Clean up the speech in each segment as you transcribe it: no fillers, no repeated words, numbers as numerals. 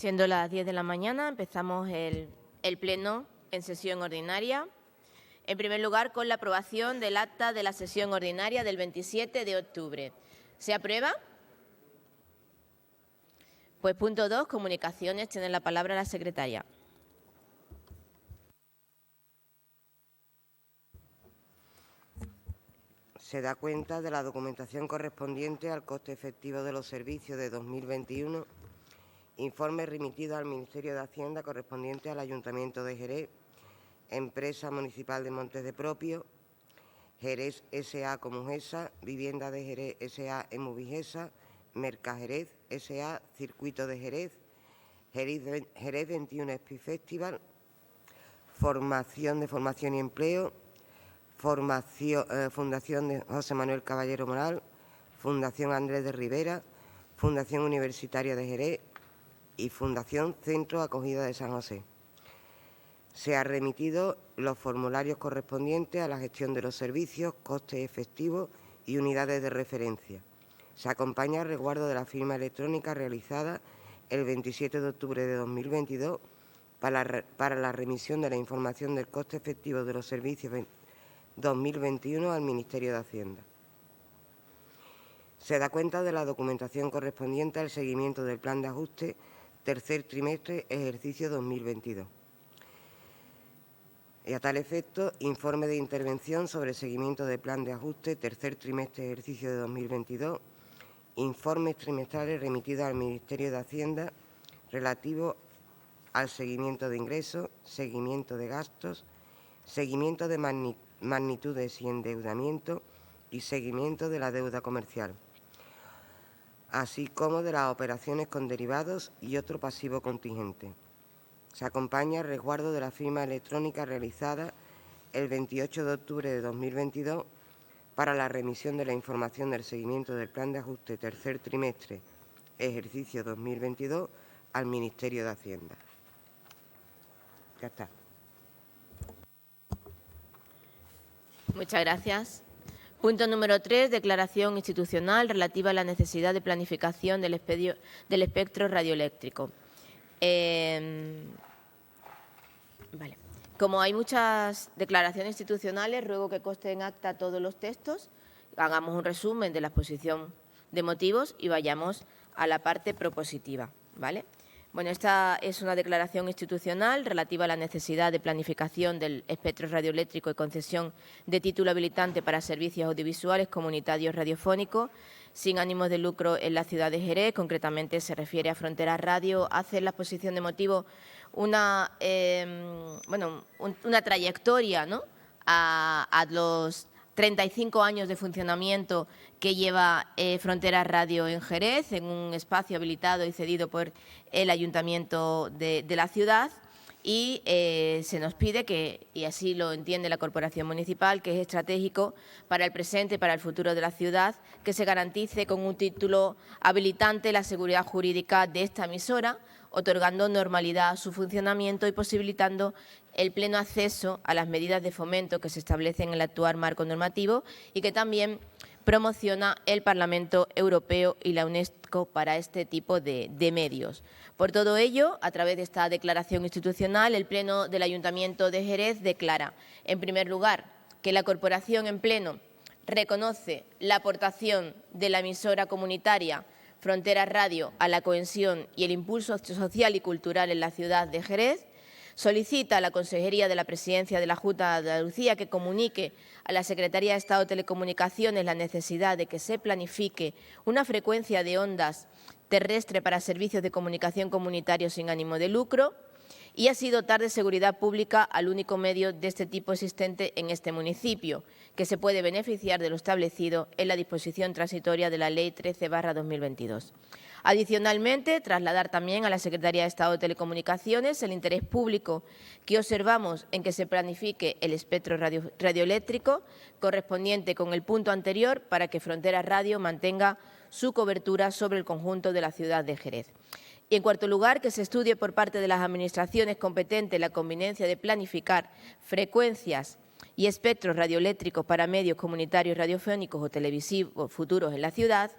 Siendo las 10 de la mañana, empezamos el pleno en sesión ordinaria. En primer lugar, con la aprobación del acta de la sesión ordinaria del 27 de octubre. ¿Se aprueba? Pues punto 2, comunicaciones. Tiene la palabra la secretaria. Se da cuenta de la documentación correspondiente al coste efectivo de los servicios de 2021, informe remitido al Ministerio de Hacienda correspondiente al Ayuntamiento de Jerez, Empresa Municipal de Montes de Propio, Jerez S.A. Comujesa, Vivienda de Jerez S.A. Emuvigesa, Mercajerez S.A. Circuito de Jerez, Jerez 21 Speed Festival, Formación y Empleo, Fundación de José Manuel Caballero Moral, Fundación Andrés de Rivera, Fundación Universitaria de Jerez y Fundación Centro Acogida de San José. Se han remitido los formularios correspondientes a la gestión de los servicios, costes efectivos y unidades de referencia. Se acompaña el resguardo de la firma electrónica realizada el 27 de octubre de 2022 para la remisión de la información del coste efectivo de los servicios 2021 al Ministerio de Hacienda. Se da cuenta de la documentación correspondiente al seguimiento del plan de ajuste tercer trimestre ejercicio 2022. Y a tal efecto, informe de intervención sobre el seguimiento del plan de ajuste tercer trimestre ejercicio de 2022, informes trimestrales remitidos al Ministerio de Hacienda relativo al seguimiento de ingresos, seguimiento de gastos, seguimiento de magnitudes y endeudamiento y seguimiento de la deuda comercial, así como de las operaciones con derivados y otro pasivo contingente. Se acompaña el resguardo de la firma electrónica realizada el 28 de octubre de 2022 para la remisión de la información del seguimiento del plan de ajuste tercer trimestre ejercicio 2022 al Ministerio de Hacienda. Ya está. Muchas gracias. Punto número 3, declaración institucional relativa a la necesidad de planificación del espectro radioeléctrico. Vale. Como hay muchas declaraciones institucionales, ruego que conste en acta todos los textos, hagamos un resumen de la exposición de motivos y vayamos a la parte propositiva, ¿vale? Bueno, esta es una declaración institucional relativa a la necesidad de planificación del espectro radioeléctrico y concesión de título habilitante para servicios audiovisuales comunitarios radiofónicos sin ánimos de lucro en la ciudad de Jerez. Concretamente se refiere a Fronteras Radio. Hace en la exposición de motivos una trayectoria, ¿no?, a los 35 años de funcionamiento que lleva Fronteras Radio en Jerez, en un espacio habilitado y cedido por el Ayuntamiento de la ciudad, y se nos pide que, y así lo entiende la Corporación Municipal, que es estratégico para el presente y para el futuro de la ciudad, que se garantice con un título habilitante la seguridad jurídica de esta emisora, otorgando normalidad a su funcionamiento y posibilitando el pleno acceso a las medidas de fomento que se establecen en el actual marco normativo y que también promociona el Parlamento Europeo y la UNESCO para este tipo de medios. Por todo ello, a través de esta declaración institucional, el Pleno del Ayuntamiento de Jerez declara, en primer lugar, que la Corporación en pleno reconoce la aportación de la emisora comunitaria Fronteras Radio a la cohesión y el impulso social y cultural en la ciudad de Jerez. Solicita a la Consejería de la Presidencia de la Junta de Andalucía que comunique a la Secretaría de Estado de Telecomunicaciones la necesidad de que se planifique una frecuencia de ondas terrestre para servicios de comunicación comunitarios sin ánimo de lucro, y así dotar de seguridad pública al único medio de este tipo existente en este municipio, que se puede beneficiar de lo establecido en la disposición transitoria de la Ley 13/2022. Adicionalmente, trasladar también a la Secretaría de Estado de Telecomunicaciones el interés público que observamos en que se planifique el espectro radioeléctrico correspondiente con el punto anterior para que Fronteras Radio mantenga su cobertura sobre el conjunto de la ciudad de Jerez. Y, en cuarto lugar, que se estudie por parte de las administraciones competentes la conveniencia de planificar frecuencias y espectros radioeléctricos para medios comunitarios radiofónicos o televisivos futuros en la ciudad,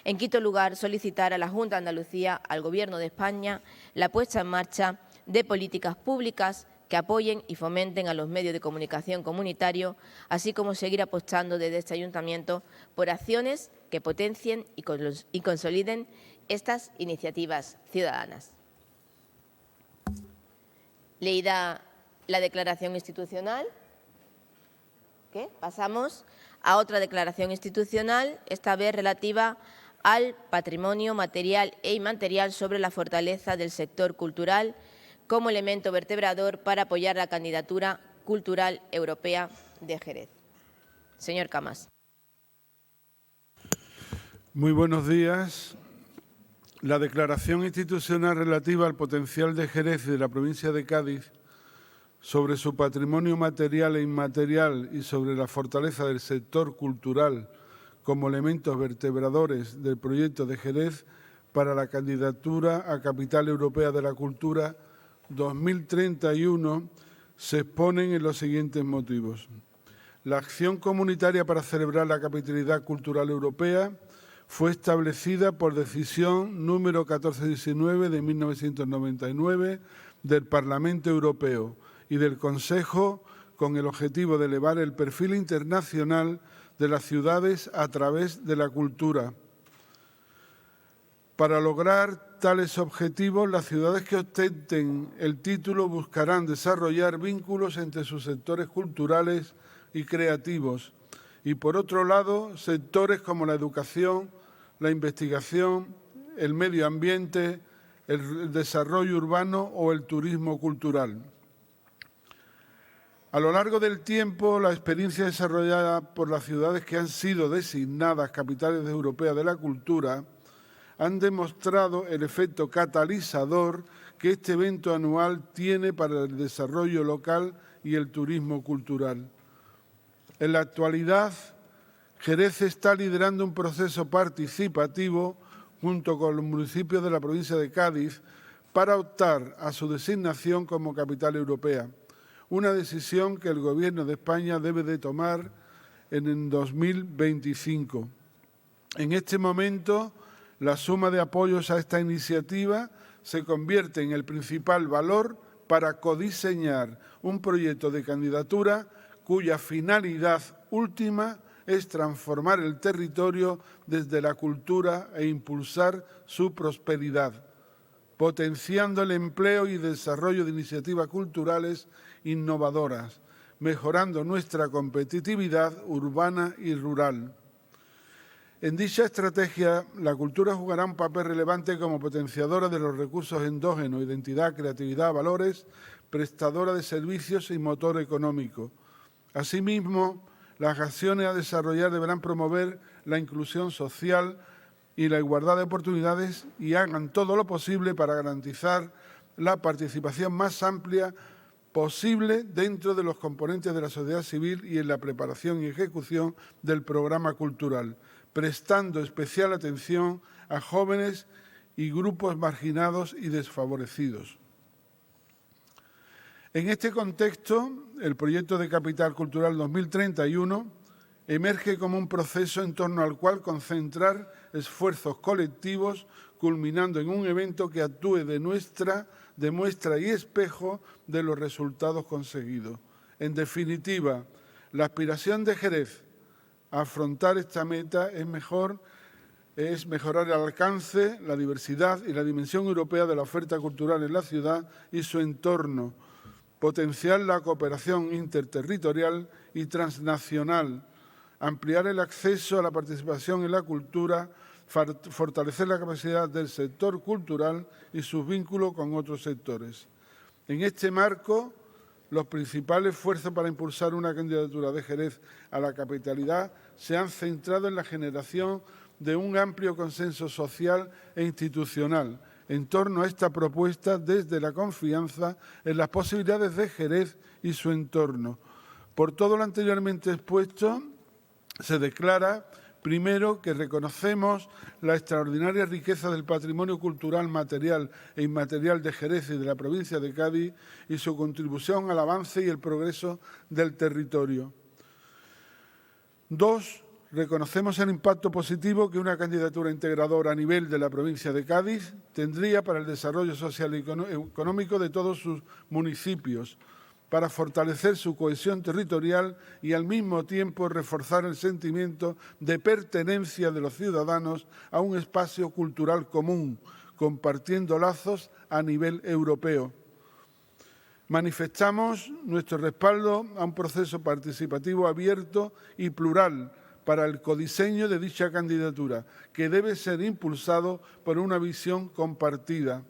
En quinto lugar, solicitar a la Junta de Andalucía, al Gobierno de España, la puesta en marcha de políticas públicas que apoyen y fomenten a los medios de comunicación comunitarios, así como seguir apostando desde este Ayuntamiento por acciones que potencien y consoliden estas iniciativas ciudadanas. Leída la declaración institucional, pasamos a otra declaración institucional, esta vez relativa al patrimonio material e inmaterial sobre la fortaleza del sector cultural como elemento vertebrador para apoyar la candidatura cultural europea de Jerez. Señor Camas. Muy buenos días. La declaración institucional relativa al potencial de Jerez y de la provincia de Cádiz sobre su patrimonio material e inmaterial y sobre la fortaleza del sector cultural como elementos vertebradores del proyecto de Jerez para la candidatura a Capital Europea de la Cultura 2031 se exponen en los siguientes motivos. La acción comunitaria para celebrar la capitalidad cultural europea fue establecida por decisión número 1419 de 1999 del Parlamento Europeo y del Consejo con el objetivo de elevar el perfil internacional de las ciudades a través de la cultura. Para lograr tales objetivos, las ciudades que ostenten el título buscarán desarrollar vínculos entre sus sectores culturales y creativos y, por otro lado, sectores como la educación, la investigación, el medio ambiente, el desarrollo urbano o el turismo cultural. A lo largo del tiempo, la experiencia desarrollada por las ciudades que han sido designadas capitales europeas de la cultura han demostrado el efecto catalizador que este evento anual tiene para el desarrollo local y el turismo cultural. En la actualidad, Jerez está liderando un proceso participativo junto con los municipios de la provincia de Cádiz para optar a su designación como capital europea, una decisión que el Gobierno de España debe de tomar en el 2025. En este momento, la suma de apoyos a esta iniciativa se convierte en el principal valor para codiseñar un proyecto de candidatura cuya finalidad última es transformar el territorio desde la cultura e impulsar su prosperidad, potenciando el empleo y desarrollo de iniciativas culturales innovadoras, mejorando nuestra competitividad urbana y rural. En dicha estrategia, la cultura jugará un papel relevante como potenciadora de los recursos endógenos, identidad, creatividad, valores, prestadora de servicios y motor económico. Asimismo, las acciones a desarrollar deberán promover la inclusión social y la igualdad de oportunidades y hagan todo lo posible para garantizar la participación más amplia posible dentro de los componentes de la sociedad civil y en la preparación y ejecución del programa cultural, prestando especial atención a jóvenes y grupos marginados y desfavorecidos. En este contexto, el proyecto de Capital Cultural 2031 emerge como un proceso en torno al cual concentrar esfuerzos colectivos, culminando en un evento que actúe de muestra y espejo de los resultados conseguidos. En definitiva, la aspiración de Jerez a afrontar esta meta es mejorar el alcance, la diversidad y la dimensión europea de la oferta cultural en la ciudad y su entorno, potenciar la cooperación interterritorial y transnacional, ampliar el acceso a la participación en la cultura, fortalecer la capacidad del sector cultural y sus vínculos con otros sectores. En este marco, los principales esfuerzos para impulsar una candidatura de Jerez a la capitalidad se han centrado en la generación de un amplio consenso social e institucional en torno a esta propuesta desde la confianza en las posibilidades de Jerez y su entorno. Por todo lo anteriormente expuesto, se declara, primero, que reconocemos la extraordinaria riqueza del patrimonio cultural material e inmaterial de Jerez y de la provincia de Cádiz y su contribución al avance y el progreso del territorio. Dos, reconocemos el impacto positivo que una candidatura integradora a nivel de la provincia de Cádiz tendría para el desarrollo social y económico de todos sus municipios, para fortalecer su cohesión territorial y al mismo tiempo reforzar el sentimiento de pertenencia de los ciudadanos a un espacio cultural común, compartiendo lazos a nivel europeo. Manifestamos nuestro respaldo a un proceso participativo abierto y plural para el codiseño de dicha candidatura, que debe ser impulsado por una visión compartida.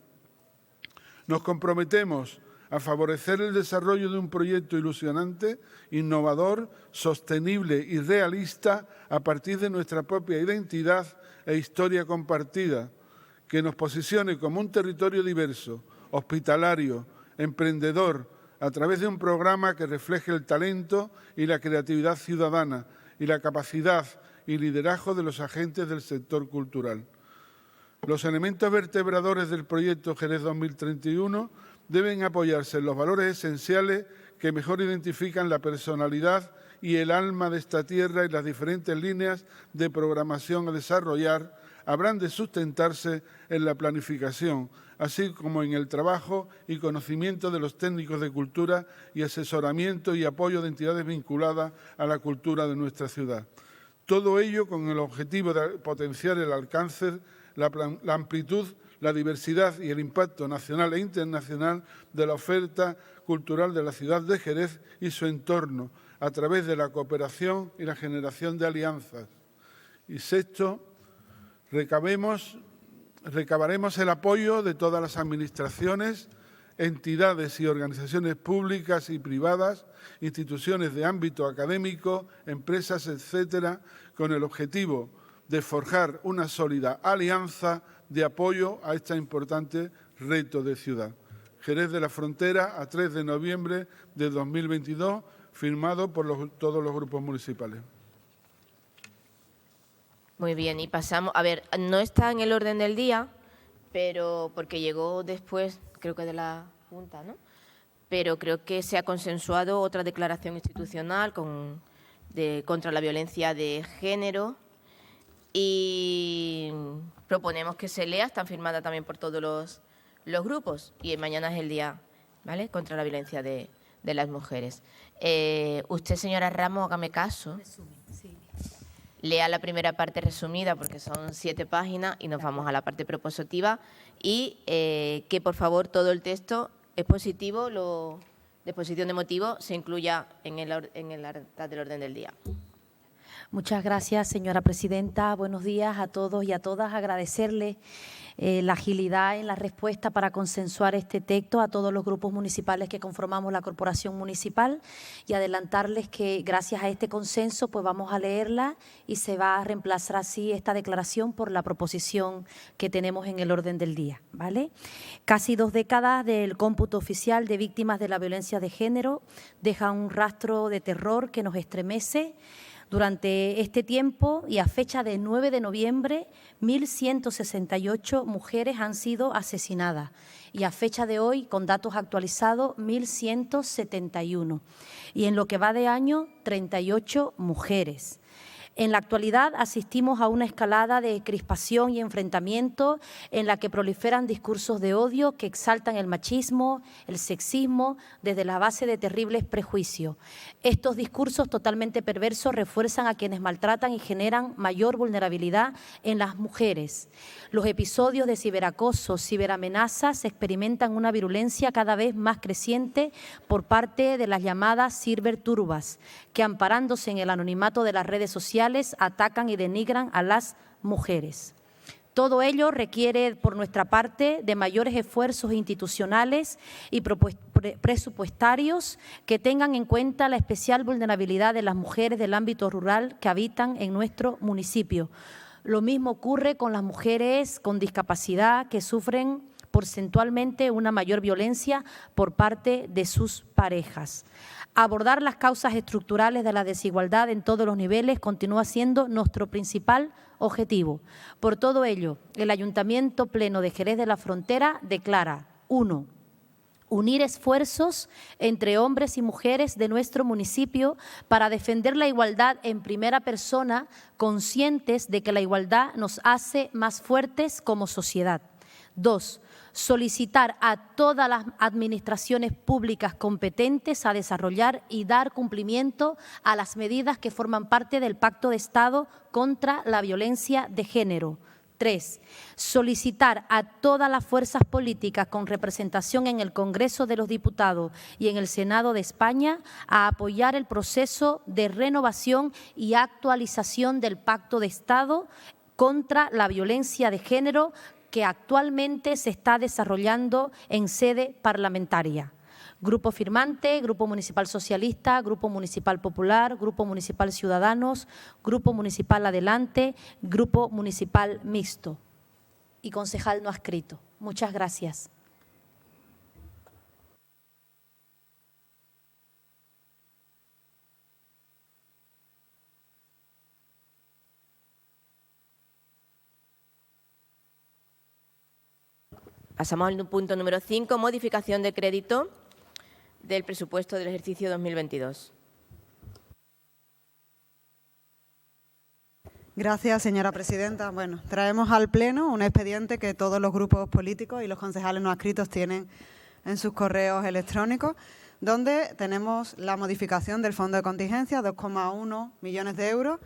Nos comprometemos a favorecer el desarrollo de un proyecto ilusionante, innovador, sostenible y realista a partir de nuestra propia identidad e historia compartida, que nos posicione como un territorio diverso, hospitalario, emprendedor, a través de un programa que refleje el talento y la creatividad ciudadana y la capacidad y liderazgo de los agentes del sector cultural. Los elementos vertebradores del proyecto Jerez 2031 deben apoyarse en los valores esenciales que mejor identifican la personalidad y el alma de esta tierra, y las diferentes líneas de programación a desarrollar habrán de sustentarse en la planificación, así como en el trabajo y conocimiento de los técnicos de cultura y asesoramiento y apoyo de entidades vinculadas a la cultura de nuestra ciudad. Todo ello con el objetivo de potenciar el alcance, la amplitud, la diversidad y el impacto nacional e internacional de la oferta cultural de la ciudad de Jerez y su entorno, a través de la cooperación y la generación de alianzas. Y sexto, recabaremos el apoyo de todas las administraciones, entidades y organizaciones públicas y privadas, instituciones de ámbito académico, empresas, etcétera, con el objetivo de forjar una sólida alianza de apoyo a este importante reto de ciudad. Jerez de la Frontera, a 3 de noviembre de 2022, firmado por todos los grupos municipales. Muy bien, y pasamos, a ver, no está en el orden del día, pero porque llegó después, creo que de la Junta, ¿no? Pero creo que se ha consensuado otra declaración institucional contra la violencia de género y proponemos que se lea, está firmada también por todos los grupos y mañana es el día, ¿vale?, contra la violencia de las mujeres. Usted, señora Ramos, hágame caso. Sí. Lea la primera parte resumida, porque son 7 páginas, y nos vamos a la parte propositiva. Y que, por favor, todo el texto expositivo, de exposición de motivos, se incluya en el acta del orden del día. Muchas gracias, señora presidenta. Buenos días a todos y a todas. Agradecerle la agilidad en la respuesta para consensuar este texto a todos los grupos municipales que conformamos la corporación municipal y adelantarles que gracias a este consenso pues vamos a leerla y se va a reemplazar así esta declaración por la proposición que tenemos en el orden del día, ¿vale? Casi 2 décadas del cómputo oficial de víctimas de la violencia de género deja un rastro de terror que nos estremece. Durante este tiempo y a fecha de 9 de noviembre, 1.168 mujeres han sido asesinadas y a fecha de hoy, con datos actualizados, 1.171. Y en lo que va de año, 38 mujeres. En la actualidad asistimos a una escalada de crispación y enfrentamiento en la que proliferan discursos de odio que exaltan el machismo, el sexismo, desde la base de terribles prejuicios. Estos discursos totalmente perversos refuerzan a quienes maltratan y generan mayor vulnerabilidad en las mujeres. Los episodios de ciberacoso, ciberamenazas experimentan una virulencia cada vez más creciente por parte de las llamadas ciberturbas, que amparándose en el anonimato de las redes sociales atacan y denigran a las mujeres. Todo ello requiere, por nuestra parte, de mayores esfuerzos institucionales y presupuestarios que tengan en cuenta la especial vulnerabilidad de las mujeres del ámbito rural que habitan en nuestro municipio. Lo mismo ocurre con las mujeres con discapacidad que sufren porcentualmente una mayor violencia por parte de sus parejas. Abordar las causas estructurales de la desigualdad en todos los niveles continúa siendo nuestro principal objetivo. Por todo ello, el Ayuntamiento Pleno de Jerez de la Frontera declara: 1. unir esfuerzos entre hombres y mujeres de nuestro municipio para defender la igualdad en primera persona, conscientes de que la igualdad nos hace más fuertes como sociedad. 2. Solicitar a todas las administraciones públicas competentes a desarrollar y dar cumplimiento a las medidas que forman parte del Pacto de Estado contra la violencia de género. 3. Solicitar a todas las fuerzas políticas con representación en el Congreso de los Diputados y en el Senado de España a apoyar el proceso de renovación y actualización del Pacto de Estado contra la violencia de género que actualmente se está desarrollando en sede parlamentaria. Grupo firmante, Grupo Municipal Socialista, Grupo Municipal Popular, Grupo Municipal Ciudadanos, Grupo Municipal Adelante, Grupo Municipal Mixto y concejal no adscrito. Muchas gracias. Pasamos al punto número 5, modificación de crédito del presupuesto del ejercicio 2022. Gracias, señora presidenta. Bueno, traemos al Pleno un expediente que todos los grupos políticos y los concejales no adscritos tienen en sus correos electrónicos, donde tenemos la modificación del fondo de contingencia, 2,1 millones de euros,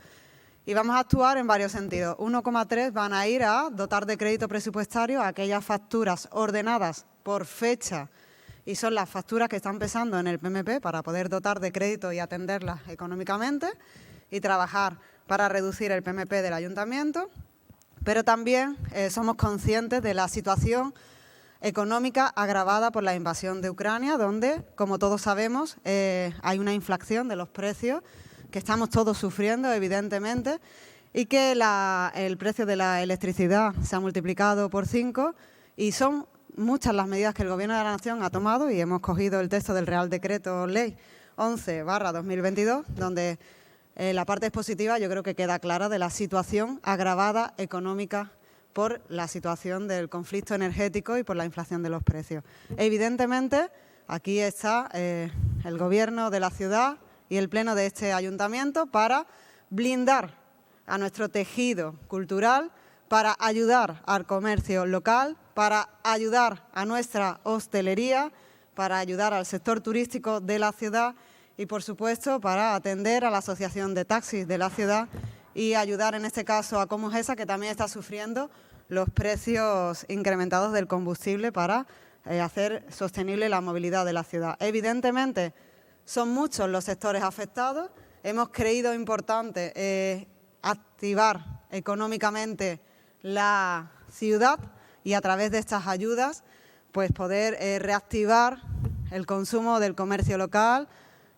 y vamos a actuar en varios sentidos. 1,3 van a ir a dotar de crédito presupuestario a aquellas facturas ordenadas por fecha, y son las facturas que están pesando en el PMP para poder dotar de crédito y atenderlas económicamente y trabajar para reducir el PMP del ayuntamiento. Pero también somos conscientes de la situación económica agravada por la invasión de Ucrania, donde, como todos sabemos, hay una inflación de los precios que estamos todos sufriendo, evidentemente, y que el precio de la electricidad se ha multiplicado por 5 y son muchas las medidas que el Gobierno de la Nación ha tomado, y hemos cogido el texto del Real Decreto Ley 11/2022, donde la parte expositiva yo creo que queda clara de la situación agravada económica por la situación del conflicto energético y por la inflación de los precios. Evidentemente, aquí está el Gobierno de la ciudad y el Pleno de este ayuntamiento para blindar a nuestro tejido cultural, para ayudar al comercio local, para ayudar a nuestra hostelería, para ayudar al sector turístico de la ciudad y, por supuesto, para atender a la Asociación de Taxis de la ciudad y ayudar, en este caso, a Comujesa, que también está sufriendo los precios incrementados del combustible para hacer sostenible la movilidad de la ciudad. Evidentemente, son muchos los sectores afectados. Hemos creído importante activar económicamente la ciudad y a través de estas ayudas pues poder reactivar el consumo del comercio local,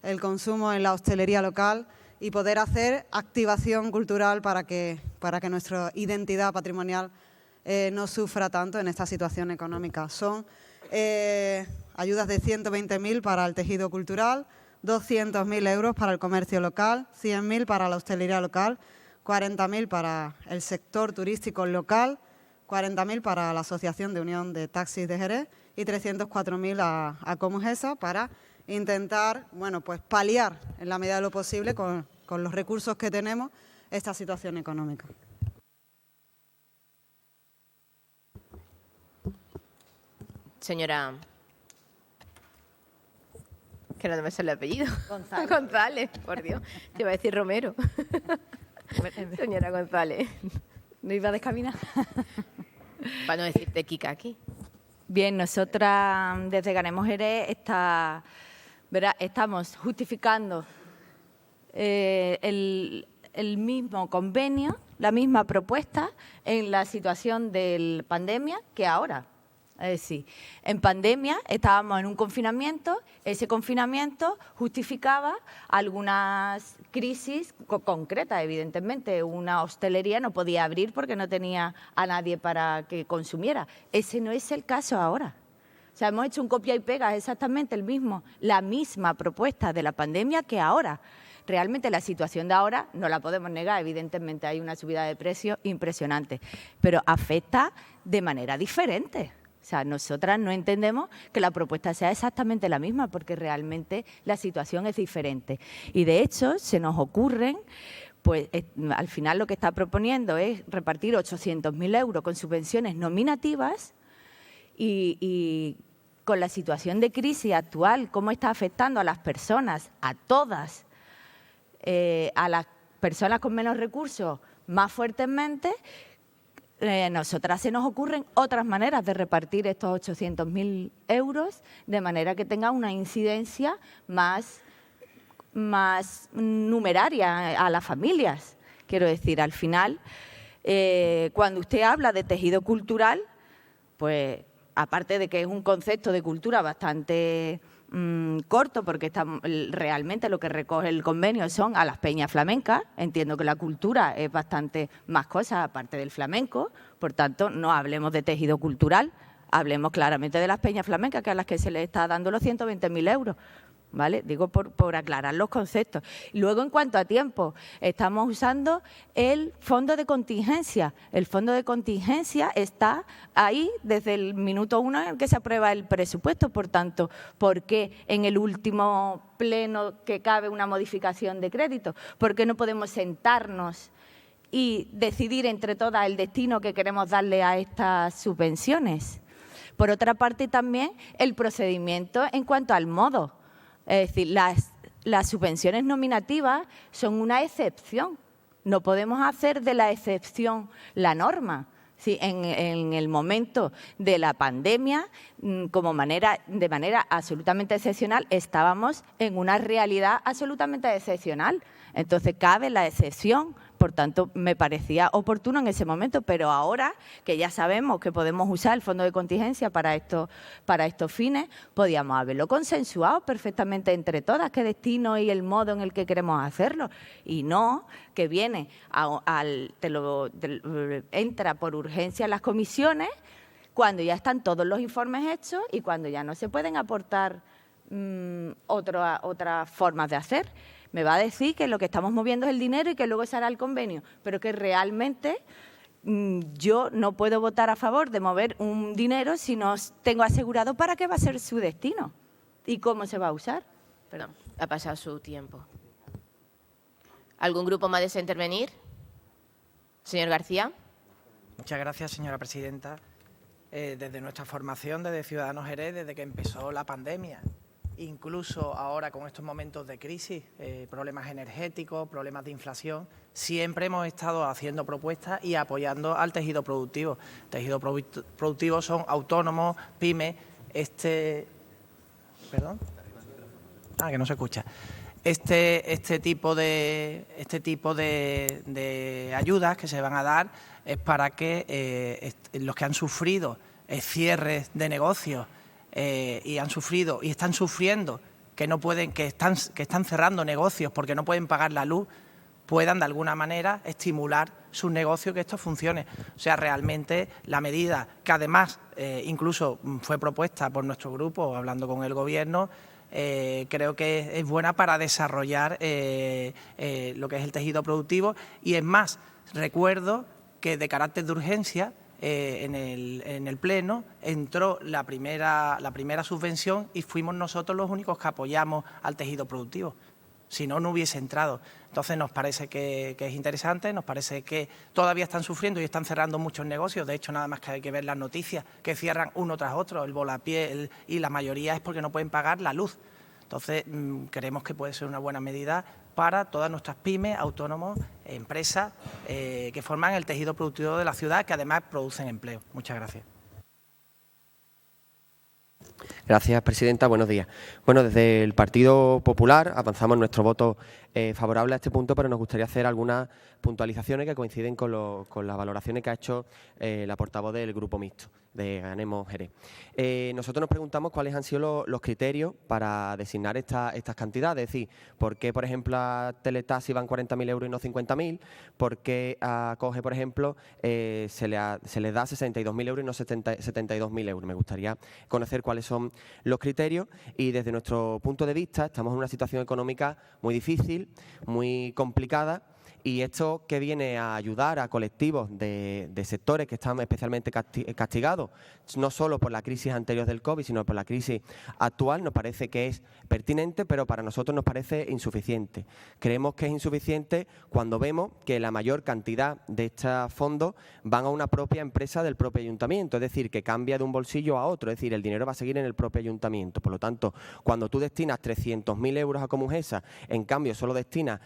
el consumo en la hostelería local y poder hacer activación cultural para que nuestra identidad patrimonial no sufra tanto en esta situación económica. Son ayudas de 120.000 para el tejido cultural, 200.000 euros para el comercio local, 100.000 para la hostelería local, 40.000 para el sector turístico local, 40.000 para la Asociación de Unión de Taxis de Jerez y 304.000 a Comujesa para intentar, bueno, pues paliar en la medida de lo posible con los recursos que tenemos esta situación económica. Señora, que no me sale el apellido. González. González, por Dios. Te iba a decir Romero. Señora González. ¿No iba a descaminar? Para no decirte Kika aquí. Bien, nosotras desde Ganemos Jerez estamos justificando el mismo convenio, la misma propuesta en la situación de pandemia que ahora. Es decir, en pandemia estábamos en un confinamiento, ese confinamiento justificaba algunas crisis concretas, evidentemente. Una hostelería no podía abrir porque no tenía a nadie para que consumiera. Ese no es el caso ahora. O sea, hemos hecho un copia y pega exactamente la misma propuesta de la pandemia que ahora. Realmente la situación de ahora no la podemos negar, evidentemente hay una subida de precios impresionante, pero afecta de manera diferente. O O sea, nosotras no entendemos que la propuesta sea exactamente la misma, porque realmente la situación es diferente. Y de hecho, se nos ocurren, pues al final lo que está proponiendo es repartir 800.000 euros con subvenciones nominativas y con la situación de crisis actual, cómo está afectando a las personas, a todas, a las personas con menos recursos más fuertemente. Nosotras se nos ocurren otras maneras de repartir estos 800.000 euros de manera que tenga una incidencia más numeraria a las familias. Quiero decir, al final, cuando usted habla de tejido cultural, pues aparte de que es un concepto de cultura bastante corto, porque realmente lo que recoge el convenio son a las peñas flamencas. Entiendo que la cultura es bastante más cosas aparte del flamenco, por tanto, no hablemos de tejido cultural, hablemos claramente de las peñas flamencas, que a las que se les está dando los 120.000 euros. ¿Vale? Digo por aclarar los conceptos. Luego, en cuanto a tiempo, estamos usando el fondo de contingencia. El fondo de contingencia está ahí desde el minuto 1 en el que se aprueba el presupuesto. Por tanto, ¿por qué en el último pleno que cabe una modificación de crédito? ¿Por qué no podemos sentarnos y decidir entre todas el destino que queremos darle a estas subvenciones? Por otra parte, también el procedimiento en cuanto al modo. Es decir, las subvenciones nominativas son una excepción. No podemos hacer de la excepción la norma. Sí, en el momento de la pandemia, de manera absolutamente excepcional, estábamos en una realidad absolutamente excepcional. Entonces, cabe la excepción. Por tanto, me parecía oportuno en ese momento, pero ahora que ya sabemos que podemos usar el fondo de contingencia para estos fines, podíamos haberlo consensuado perfectamente entre todas, qué destino y el modo en el que queremos hacerlo. Y no que viene, entra por urgencia a las comisiones cuando ya están todos los informes hechos y cuando ya no se pueden aportar otras formas de hacer. Me va a decir que lo que estamos moviendo es el dinero y que luego se hará el convenio, pero que realmente yo no puedo votar a favor de mover un dinero si no tengo asegurado para qué va a ser su destino y cómo se va a usar. Perdón, ha pasado su tiempo. ¿Algún grupo más desea intervenir? Señor García. Muchas gracias, señora presidenta. Desde nuestra formación, desde Ciudadanos Jerez, desde que empezó la pandemia, incluso ahora con estos momentos de crisis, problemas energéticos, problemas de inflación, siempre hemos estado haciendo propuestas y apoyando al tejido productivo. Tejido productivo son autónomos, pymes, perdón, que no se escucha. Este tipo de ayudas que se van a dar es para que los que han sufrido cierres de negocios y han sufrido y están sufriendo que no pueden, que están cerrando negocios porque no pueden pagar la luz, puedan de alguna manera estimular sus negocios, que esto funcione. O sea, realmente la medida que además incluso fue propuesta por nuestro grupo hablando con el Gobierno, creo que es buena para desarrollar lo que es el tejido productivo. Y es más, recuerdo que de carácter de urgencia en el Pleno entró la primera subvención y fuimos nosotros los únicos que apoyamos al tejido productivo. Si no, no hubiese entrado. Entonces nos parece que es interesante, nos parece que todavía están sufriendo y están cerrando muchos negocios. De hecho, nada más que hay que ver las noticias, que cierran uno tras otro, el Volapié, y la mayoría es porque no pueden pagar la luz. Entonces, creemos que puede ser una buena medida para todas nuestras pymes, autónomos, empresas que forman el tejido productivo de la ciudad, que además producen empleo. Muchas gracias. Gracias, presidenta. Buenos días. Bueno, desde el Partido Popular avanzamos nuestro voto favorable a este punto, pero nos gustaría hacer algunas puntualizaciones que coinciden con las valoraciones que ha hecho la portavoz del Grupo Mixto de Ganemos Jerez. Nosotros nos preguntamos cuáles han sido los criterios para designar estas cantidades. Es decir, ¿por qué, por ejemplo, a Teletaxi van 40.000 euros y no 50.000? ¿Por qué a COGE, por ejemplo, se les da 62.000 euros y no 72.000 euros? Me gustaría conocer cuáles son los criterios y desde nuestro punto de vista estamos en una situación económica muy difícil, muy complicada y esto que viene a ayudar a colectivos de sectores que están especialmente castigados, no solo por la crisis anterior del COVID, sino por la crisis actual, nos parece que es pertinente, pero para nosotros nos parece insuficiente. Creemos que es insuficiente cuando vemos que la mayor cantidad de estos fondos van a una propia empresa del propio ayuntamiento, es decir, que cambia de un bolsillo a otro, es decir, el dinero va a seguir en el propio ayuntamiento. Por lo tanto, cuando tú destinas 300.000 euros a Comujesa, en cambio solo destinas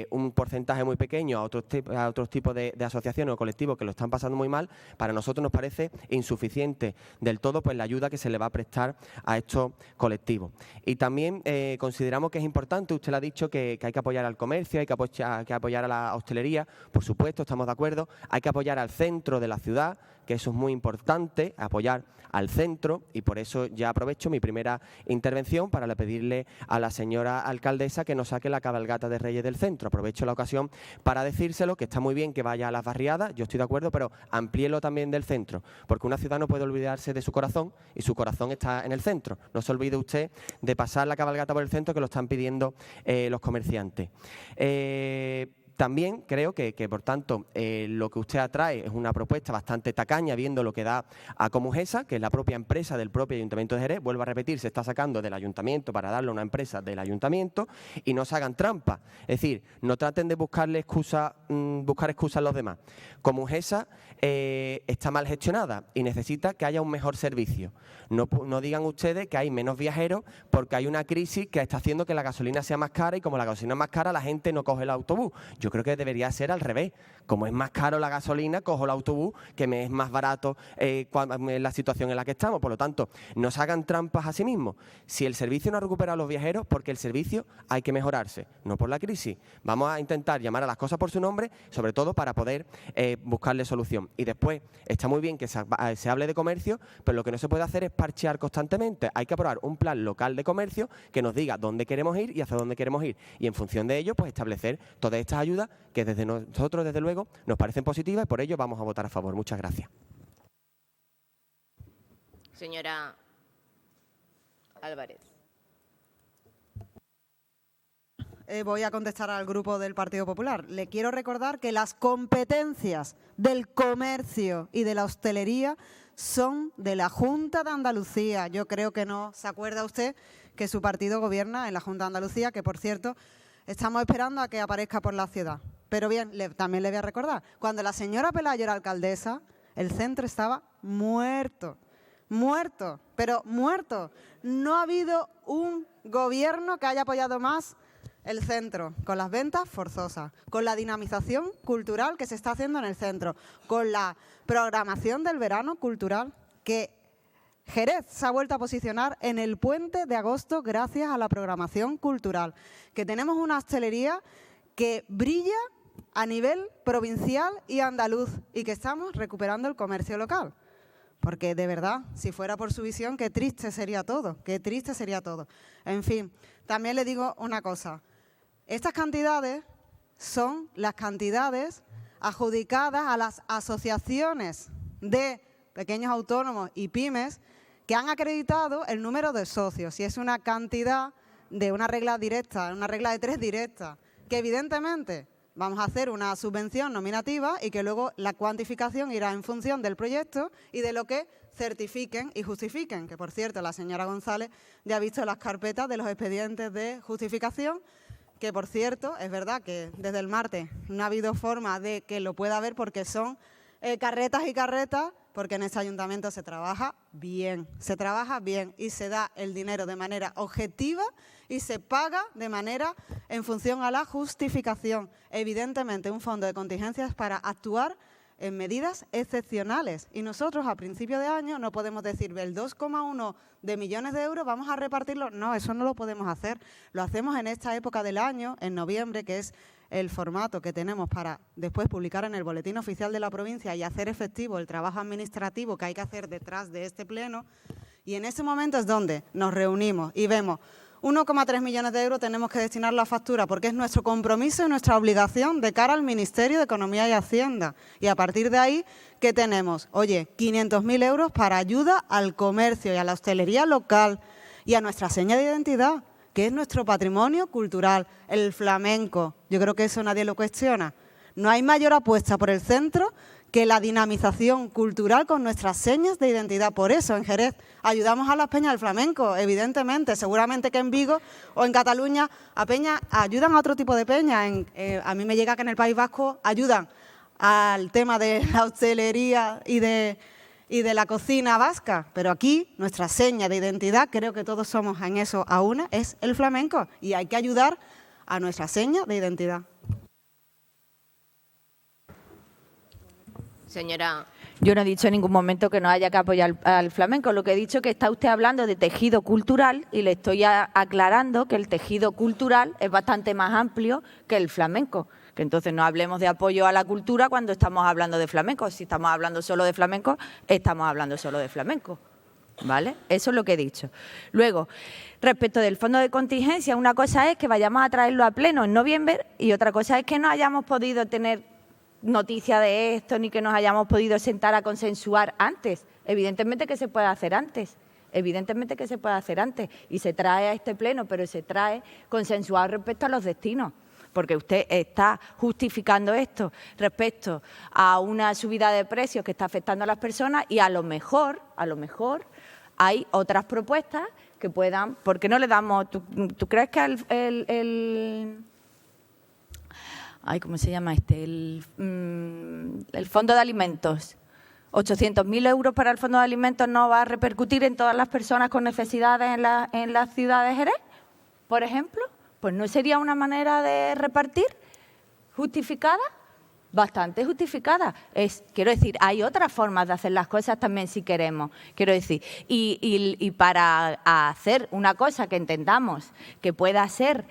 un porcentaje muy pequeño a otros tipos de asociaciones o colectivos que lo están pasando muy mal, para nosotros nos parece insuficiente del todo pues la ayuda que se le va a prestar a estos colectivos. Y también consideramos que es importante, usted le ha dicho que hay que apoyar al comercio, hay que apoyar a la hostelería, por supuesto, estamos de acuerdo, hay que apoyar al centro de la ciudad, que eso es muy importante, apoyar al centro, y por eso ya aprovecho mi primera intervención para pedirle a la señora alcaldesa que nos saque la cabalgata de Reyes del centro. Aprovecho la ocasión para decírselo, que está muy bien que vaya a las barriadas, yo estoy de acuerdo, pero amplíelo también del centro, porque una ciudad no puede olvidarse de su corazón, y su corazón está en el centro. No se olvide usted de pasar la cabalgata por el centro, que lo están pidiendo los comerciantes. También creo que por tanto, lo que usted atrae es una propuesta bastante tacaña, viendo lo que da a Comujesa, que es la propia empresa del propio Ayuntamiento de Jerez. Vuelvo a repetir, se está sacando del Ayuntamiento para darle a una empresa del Ayuntamiento, y no se hagan trampas. Es decir, no traten de buscar excusas a los demás. Comujesa está mal gestionada y necesita que haya un mejor servicio. No digan ustedes que hay menos viajeros porque hay una crisis que está haciendo que la gasolina sea más cara, y como la gasolina es más cara, la gente no coge el autobús. Yo creo que debería ser al revés. Como es más caro la gasolina, cojo el autobús, que me es más barato en la situación en la que estamos. Por lo tanto, no se hagan trampas a sí mismos. Si el servicio no ha recuperado a los viajeros, porque el servicio hay que mejorarse, no por la crisis. Vamos a intentar llamar a las cosas por su nombre, sobre todo para poder buscarle solución. Y después, está muy bien que se hable de comercio, pero lo que no se puede hacer es parchear constantemente. Hay que aprobar un plan local de comercio que nos diga dónde queremos ir y hacia dónde queremos ir. Y en función de ello, pues establecer todas estas ayudas que desde nosotros, desde luego, nos parecen positivas, y por ello vamos a votar a favor. Muchas gracias. Señora Álvarez. Voy a contestar al grupo del Partido Popular. Le quiero recordar que las competencias del comercio y de la hostelería son de la Junta de Andalucía. Yo creo que no se acuerda usted que su partido gobierna en la Junta de Andalucía, que por cierto estamos esperando a que aparezca por la ciudad. Pero bien, también le voy a recordar, cuando la señora Pelayo era alcaldesa, el centro estaba muerto, pero muerto. No ha habido un gobierno que haya apoyado más el centro, con las ventas forzosas, con la dinamización cultural que se está haciendo en el centro, con la programación del verano cultural, que Jerez se ha vuelto a posicionar en el puente de agosto gracias a la programación cultural, que tenemos una hostelería que brilla a nivel provincial y andaluz, y que estamos recuperando el comercio local. Porque de verdad, si fuera por su visión, qué triste sería todo, qué triste sería todo. En fin, también le digo una cosa. Estas cantidades son las cantidades adjudicadas a las asociaciones de pequeños autónomos y pymes que han acreditado el número de socios. Y es una cantidad de una regla directa, una regla de 3 directa, que evidentemente vamos a hacer una subvención nominativa y que luego la cuantificación irá en función del proyecto y de lo que certifiquen y justifiquen. Que, por cierto, la señora González ya ha visto las carpetas de los expedientes de justificación, que, por cierto, es verdad que desde el martes no ha habido forma de que lo pueda ver porque son carretas y carretas, porque en este ayuntamiento se trabaja bien y se da el dinero de manera objetiva y se paga de manera en función a la justificación. Evidentemente, un fondo de contingencia es para actuar en medidas excepcionales, y nosotros a principio de año no podemos decir el 2,1 de millones de euros vamos a repartirlo. No, eso no lo podemos hacer. Lo hacemos en esta época del año, en noviembre, que es el formato que tenemos para después publicar en el Boletín Oficial de la provincia y hacer efectivo el trabajo administrativo que hay que hacer detrás de este pleno. Y en ese momento es donde nos reunimos y vemos 1,3 millones de euros tenemos que destinar a la factura, porque es nuestro compromiso y nuestra obligación de cara al Ministerio de Economía y Hacienda. Y a partir de ahí, ¿qué tenemos? Oye, 500.000 euros para ayuda al comercio y a la hostelería local y a nuestra seña de identidad, que es nuestro patrimonio cultural, el flamenco. Yo creo que eso nadie lo cuestiona. No hay mayor apuesta por el centro que la dinamización cultural con nuestras señas de identidad. Por eso, en Jerez, ayudamos a las peñas del flamenco, evidentemente. Seguramente que en Vigo o en Cataluña a peñas ayudan a otro tipo de peñas. A mí me llega que en el País Vasco ayudan al tema de la hostelería y de la cocina vasca. Pero aquí, nuestra seña de identidad, creo que todos somos en eso a una, es el flamenco. Y hay que ayudar a nuestra seña de identidad. Señora. Yo no he dicho en ningún momento que no haya que apoyar al flamenco. Lo que he dicho es que está usted hablando de tejido cultural y le estoy aclarando que el tejido cultural es bastante más amplio que el flamenco. Que entonces no hablemos de apoyo a la cultura cuando estamos hablando de flamenco. Si estamos hablando solo de flamenco, estamos hablando solo de flamenco. ¿Vale? Eso es lo que he dicho. Luego, respecto del fondo de contingencia, una cosa es que vayamos a traerlo a pleno en noviembre y otra cosa es que no hayamos podido tener noticia de esto ni que nos hayamos podido sentar a consensuar antes. Evidentemente que se puede hacer antes. Evidentemente que se puede hacer antes. Y se trae a este pleno, pero se trae consensuado respecto a los destinos. Porque usted está justificando esto respecto a una subida de precios que está afectando a las personas y a lo mejor hay otras propuestas que puedan... ¿Por qué no le damos...? ¿Tú crees que ¿cómo se llama este? El fondo de alimentos. 800.000 euros para el fondo de alimentos no va a repercutir en todas las personas con necesidades en la ciudad de Jerez, por ejemplo. Pues no sería una manera de repartir justificada, bastante justificada. Quiero decir, hay otras formas de hacer las cosas también si queremos. Quiero decir, y para hacer una cosa que entendamos que pueda ser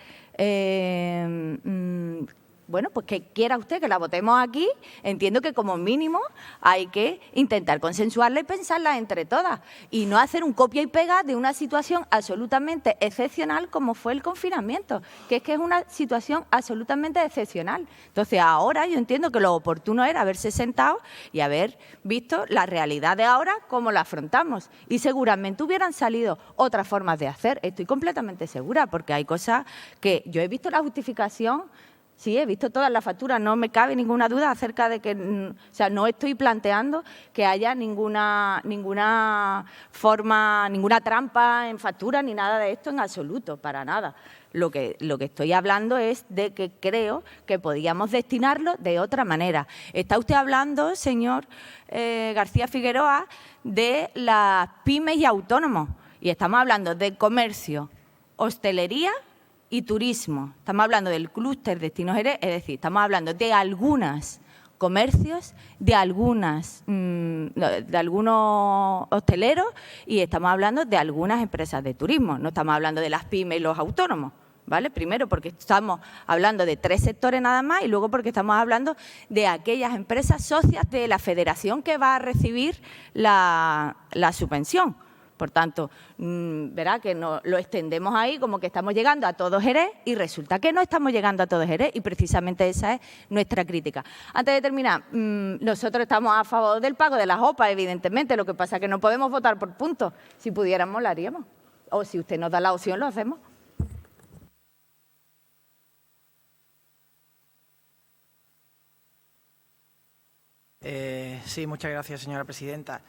bueno, pues que quiera usted que la votemos aquí, entiendo que como mínimo hay que intentar consensuarla y pensarla entre todas y no hacer un copia y pega de una situación absolutamente excepcional como fue el confinamiento, que es una situación absolutamente excepcional. Entonces ahora yo entiendo que lo oportuno era haberse sentado y haber visto la realidad de ahora, cómo la afrontamos y seguramente hubieran salido otras formas de hacer, estoy completamente segura, porque hay cosas que yo he visto la justificación. Sí, he visto todas las facturas, no me cabe ninguna duda acerca de que, o sea, no estoy planteando que haya ninguna forma, ninguna trampa en factura ni nada de esto en absoluto, para nada. Lo que estoy hablando es de que creo que podíamos destinarlo de otra manera. Está usted hablando, señor García Figueroa, de las pymes y autónomos, y estamos hablando de comercio, hostelería y turismo. Estamos hablando del clúster Destinos Jerez, es decir, estamos hablando de algunos comercios, de algunos hosteleros y estamos hablando de algunas empresas de turismo. No estamos hablando de las pymes y los autónomos, ¿vale? Primero porque estamos hablando de 3 sectores nada más y luego porque estamos hablando de aquellas empresas socias de la federación que va a recibir la subvención. Por tanto, verá que no, lo extendemos ahí como que estamos llegando a todo Jerez y resulta que no estamos llegando a todo Jerez y precisamente esa es nuestra crítica. Antes de terminar, nosotros estamos a favor del pago de las OPA, evidentemente, lo que pasa es que no podemos votar por puntos. Si pudiéramos, lo haríamos. O si usted nos da la opción, lo hacemos. Sí, muchas gracias, señora presidenta.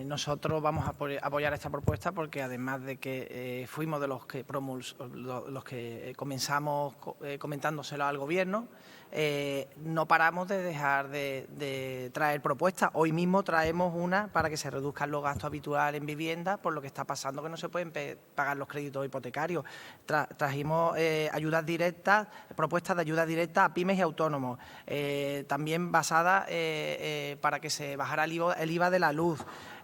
Nosotros vamos a apoyar esta propuesta porque además de que fuimos de los que comenzamos comentándoselo al Gobierno, no paramos de dejar de traer propuestas. Hoy mismo traemos una para que se reduzcan los gastos habituales en vivienda por lo que está pasando, que no se pueden pagar los créditos hipotecarios. Trajimos ayudas directas, propuestas de ayuda directa a pymes y autónomos, también basadas para que se bajara el IVA de la luz.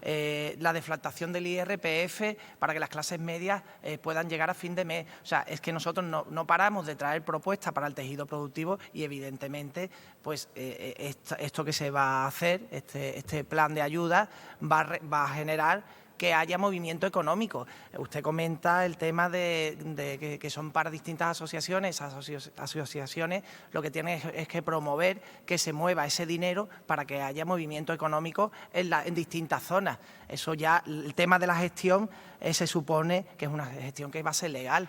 La deflactación del IRPF para que las clases medias puedan llegar a fin de mes. O sea, es que nosotros no paramos de traer propuestas para el tejido productivo y evidentemente pues esto que se va a hacer, este plan de ayuda va a generar que haya movimiento económico. Usted comenta el tema de que son para distintas asociaciones. Esas asociaciones lo que tienen es que promover que se mueva ese dinero para que haya movimiento económico en distintas zonas. Eso ya, el tema de la gestión se supone que es una gestión que va a ser legal.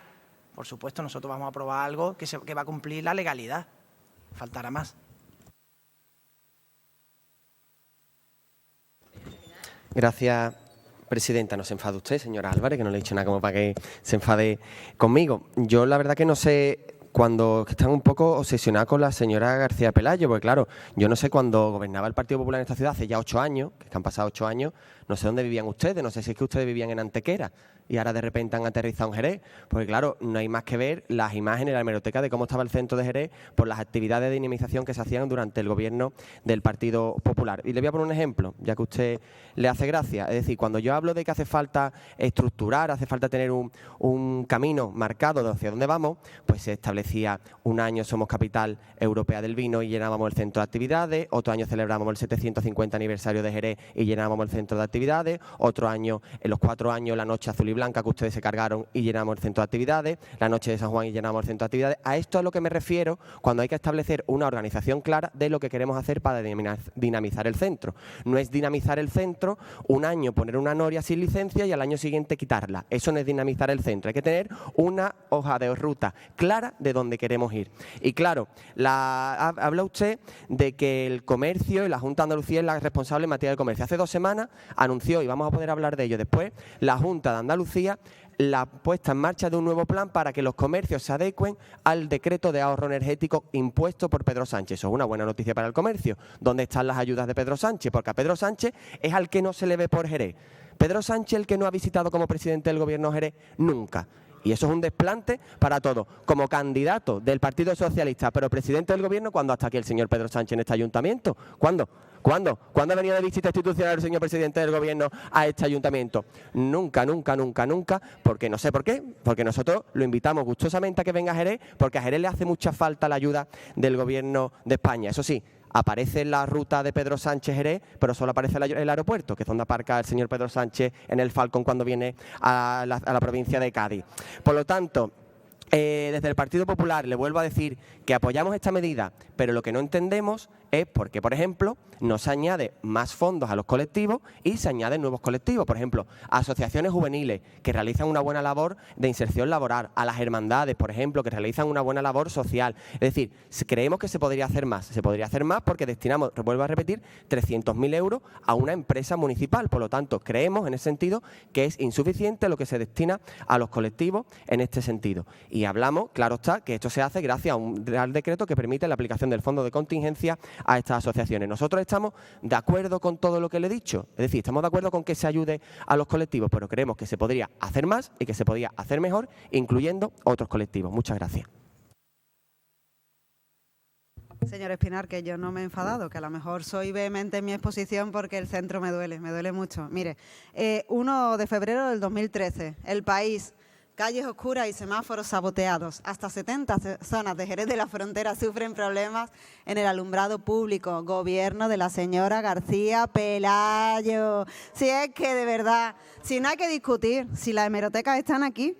por supuesto, nosotros vamos a aprobar algo que va a cumplir la legalidad. Faltará más. Gracias, presidenta. No se enfade usted, señora Álvarez, que no le he dicho nada como para que se enfade conmigo. Yo la verdad que no sé, cuando están un poco obsesionados con la señora García Pelayo, porque claro, yo no sé cuando gobernaba el Partido Popular en esta ciudad, hace ya 8 años, que han pasado 8 años, no sé dónde vivían ustedes, no sé si es que ustedes vivían en Antequera y ahora de repente han aterrizado en Jerez, porque claro, no hay más que ver las imágenes, la hemeroteca de cómo estaba el centro de Jerez por las actividades de dinamización que se hacían durante el gobierno del Partido Popular. Y le voy a poner un ejemplo, ya que a usted le hace gracia. Es decir, cuando yo hablo de que hace falta estructurar, hace falta tener un camino marcado hacia dónde vamos, pues se establecía un año somos capital europea del vino y llenábamos el centro de actividades, otro año celebramos el 750 aniversario de Jerez y llenábamos el centro de actividades, otro año, en los 4 años, la noche azul y blanca que ustedes se cargaron y llenamos el centro de actividades, la noche de San Juan y llenamos el centro de actividades. A esto es a lo que me refiero cuando hay que establecer una organización clara de lo que queremos hacer para dinamizar el centro. No es dinamizar el centro, un año poner una noria sin licencia y al año siguiente quitarla. Eso no es dinamizar el centro. Hay que tener una hoja de ruta clara de dónde queremos ir. Y claro, habla usted de que el comercio y la Junta de Andalucía es la responsable en materia de comercio. Hace 2 semanas anunció, y vamos a poder hablar de ello después, la Junta de Andalucía la puesta en marcha de un nuevo plan para que los comercios se adecuen al decreto de ahorro energético impuesto por Pedro Sánchez. Eso es una buena noticia para el comercio. ¿Dónde están las ayudas de Pedro Sánchez? Porque a Pedro Sánchez es al que no se le ve por Jerez. Pedro Sánchez, el que no ha visitado como presidente del gobierno Jerez, nunca. Y eso es un desplante para todo. Como candidato del Partido Socialista, pero presidente del gobierno, ¿cuándo hasta aquí el señor Pedro Sánchez en este ayuntamiento? ¿Cuándo? ¿Cuándo ha venido de visita institucional el señor presidente del gobierno a este ayuntamiento? Nunca, nunca, nunca, nunca, porque no sé por qué, porque nosotros lo invitamos gustosamente a que venga a Jerez, porque a Jerez le hace mucha falta la ayuda del gobierno de España. Eso sí, aparece en la ruta de Pedro Sánchez Jerez, pero solo aparece el aeropuerto, que es donde aparca el señor Pedro Sánchez en el Falcon cuando viene a la provincia de Cádiz. Por lo tanto, desde el Partido Popular le vuelvo a decir que apoyamos esta medida, pero lo que no entendemos es por qué, por ejemplo, no se añade más fondos a los colectivos y se añaden nuevos colectivos. Por ejemplo, asociaciones juveniles que realizan una buena labor de inserción laboral, a las hermandades, por ejemplo, que realizan una buena labor social. Es decir, creemos que se podría hacer más. Se podría hacer más porque destinamos, vuelvo a repetir, 300.000 euros a una empresa municipal. Por lo tanto, creemos en ese sentido que es insuficiente lo que se destina a los colectivos en este sentido. Y hablamos, claro está, que esto se hace gracias a un Real Decreto que permite la aplicación del fondo de contingencia a estas asociaciones. Nosotros estamos de acuerdo con todo lo que le he dicho, es decir, estamos de acuerdo con que se ayude a los colectivos, pero creemos que se podría hacer más y que se podría hacer mejor, incluyendo otros colectivos. Muchas gracias. Señor Espinar, que yo no me he enfadado, que a lo mejor soy vehemente en mi exposición porque el centro me duele mucho. Mire, 1 de febrero del 2013, El País. Calles oscuras y semáforos saboteados. Hasta 70 zonas de Jerez de la Frontera sufren problemas en el alumbrado público. Gobierno de la señora García Pelayo. Si es que de verdad, si no hay que discutir, si las hemerotecas están aquí,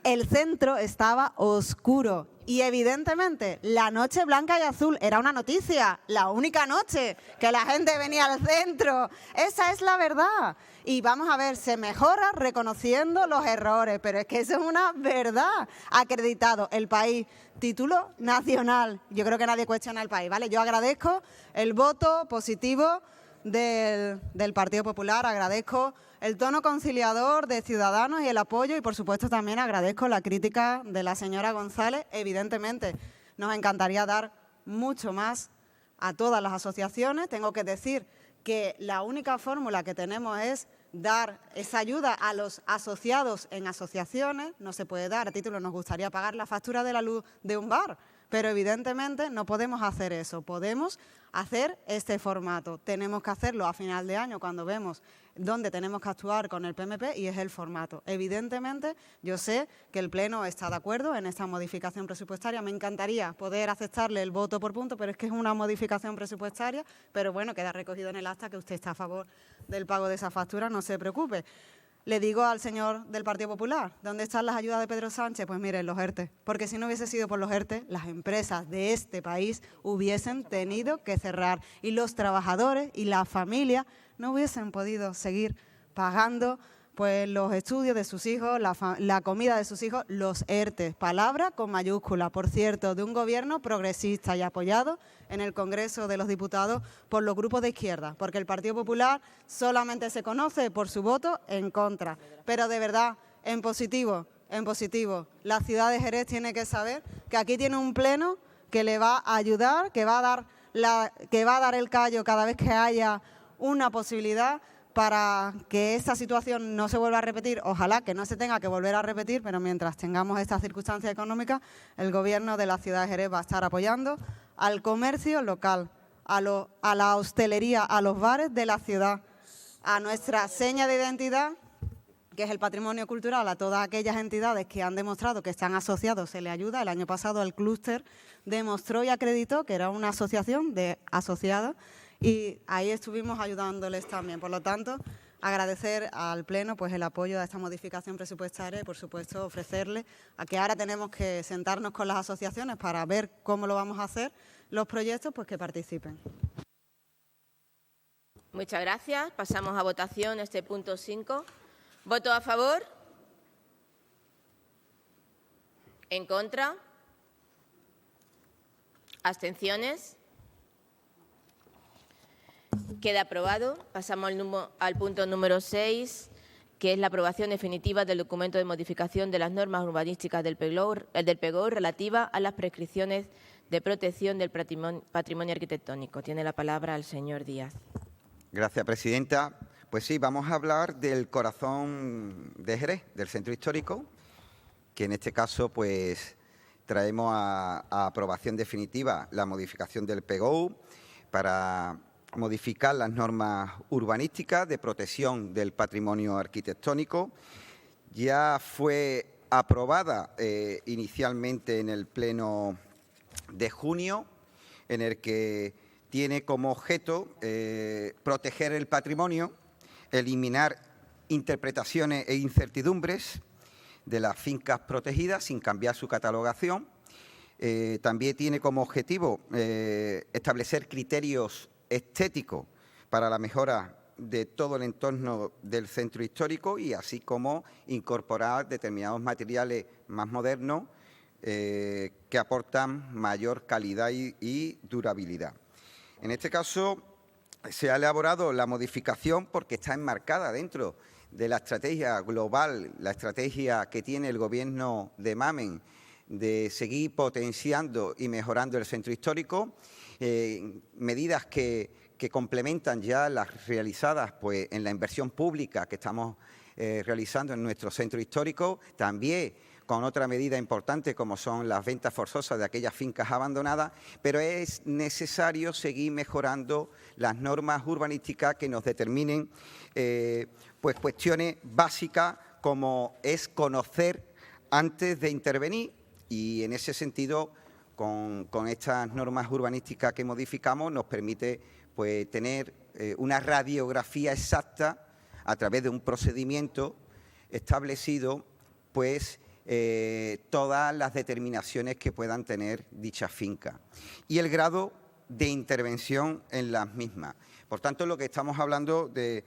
el centro estaba oscuro. Y evidentemente la noche blanca y azul era una noticia, la única noche que la gente venía al centro. Esa es la verdad. Y vamos a ver, se mejora reconociendo los errores, pero es que eso es una verdad. Acreditado, El País, título nacional. Yo creo que nadie cuestiona El País, ¿vale? Yo agradezco el voto positivo del Partido Popular, agradezco el tono conciliador de Ciudadanos y el apoyo y, por supuesto, también agradezco la crítica de la señora González. Evidentemente, nos encantaría dar mucho más a todas las asociaciones. Tengo que decir que la única fórmula que tenemos es dar esa ayuda a los asociados en asociaciones. No se puede dar a título, nos gustaría pagar la factura de la luz de un bar, pero evidentemente no podemos hacer eso. Podemos hacer este formato. Tenemos que hacerlo a final de año cuando vemos dónde tenemos que actuar con el PMP y es el formato. Evidentemente, yo sé que el Pleno está de acuerdo en esta modificación presupuestaria. Me encantaría poder aceptarle el voto por punto, pero es que es una modificación presupuestaria, pero bueno, queda recogido en el acta que usted está a favor del pago de esa factura, no se preocupe. Le digo al señor del Partido Popular, ¿dónde están las ayudas de Pedro Sánchez? Pues miren, los ERTE, porque si no hubiese sido por los ERTE, las empresas de este país hubiesen tenido que cerrar y los trabajadores y las familias no hubiesen podido seguir pagando pues los estudios de sus hijos, la comida de sus hijos, los ERTE, palabra con mayúscula, por cierto, de un gobierno progresista y apoyado en el Congreso de los Diputados por los grupos de izquierda, porque el Partido Popular solamente se conoce por su voto en contra. Pero de verdad, en positivo, la ciudad de Jerez tiene que saber que aquí tiene un pleno que le va a ayudar, que va a dar el callo cada vez que haya una posibilidad para que esta situación no se vuelva a repetir. Ojalá que no se tenga que volver a repetir, pero mientras tengamos estas circunstancias económicas, el Gobierno de la ciudad de Jerez va a estar apoyando al comercio local, a la hostelería, a los bares de la ciudad, a nuestra seña de identidad, que es el patrimonio cultural, a todas aquellas entidades que han demostrado que están asociados, se le ayuda. El año pasado el clúster demostró y acreditó que era una asociación de asociados y ahí estuvimos ayudándoles también. Por lo tanto, agradecer al Pleno pues el apoyo a esta modificación presupuestaria y, por supuesto, ofrecerle a que ahora tenemos que sentarnos con las asociaciones para ver cómo lo vamos a hacer, los proyectos, pues que participen. Muchas gracias. Pasamos a votación este punto 5. ¿Voto a favor? ¿En contra? ¿Abstenciones? Queda aprobado. Pasamos al punto número 6, que es la aprobación definitiva del documento de modificación de las normas urbanísticas del PEGO relativa a las prescripciones de protección del patrimonio arquitectónico. Tiene la palabra el señor Díaz. Gracias, presidenta. Pues sí, vamos a hablar del corazón de Jerez, del centro histórico, que en este caso pues traemos a aprobación definitiva la modificación del PEGO para modificar las normas urbanísticas de protección del patrimonio arquitectónico. Ya fue aprobada inicialmente en el Pleno de junio, en el que tiene como objeto proteger el patrimonio, eliminar interpretaciones e incertidumbres de las fincas protegidas sin cambiar su catalogación. También tiene como objetivo establecer criterios estéticos para la mejora de todo el entorno del centro histórico y así como incorporar determinados materiales más modernos que aportan mayor calidad y durabilidad. En este caso se ha elaborado la modificación porque está enmarcada dentro de la estrategia global, la estrategia que tiene el Gobierno de Mamen de seguir potenciando y mejorando el centro histórico, medidas que complementan ya las realizadas pues, en la inversión pública que estamos realizando en nuestro centro histórico, también con otra medida importante como son las ventas forzosas de aquellas fincas abandonadas, pero es necesario seguir mejorando las normas urbanísticas que nos determinen pues cuestiones básicas como es conocer antes de intervenir y en ese sentido con estas normas urbanísticas que modificamos nos permite pues, tener una radiografía exacta a través de un procedimiento establecido pues todas las determinaciones que puedan tener dichas fincas y el grado de intervención en las mismas. Por tanto, lo que estamos hablando de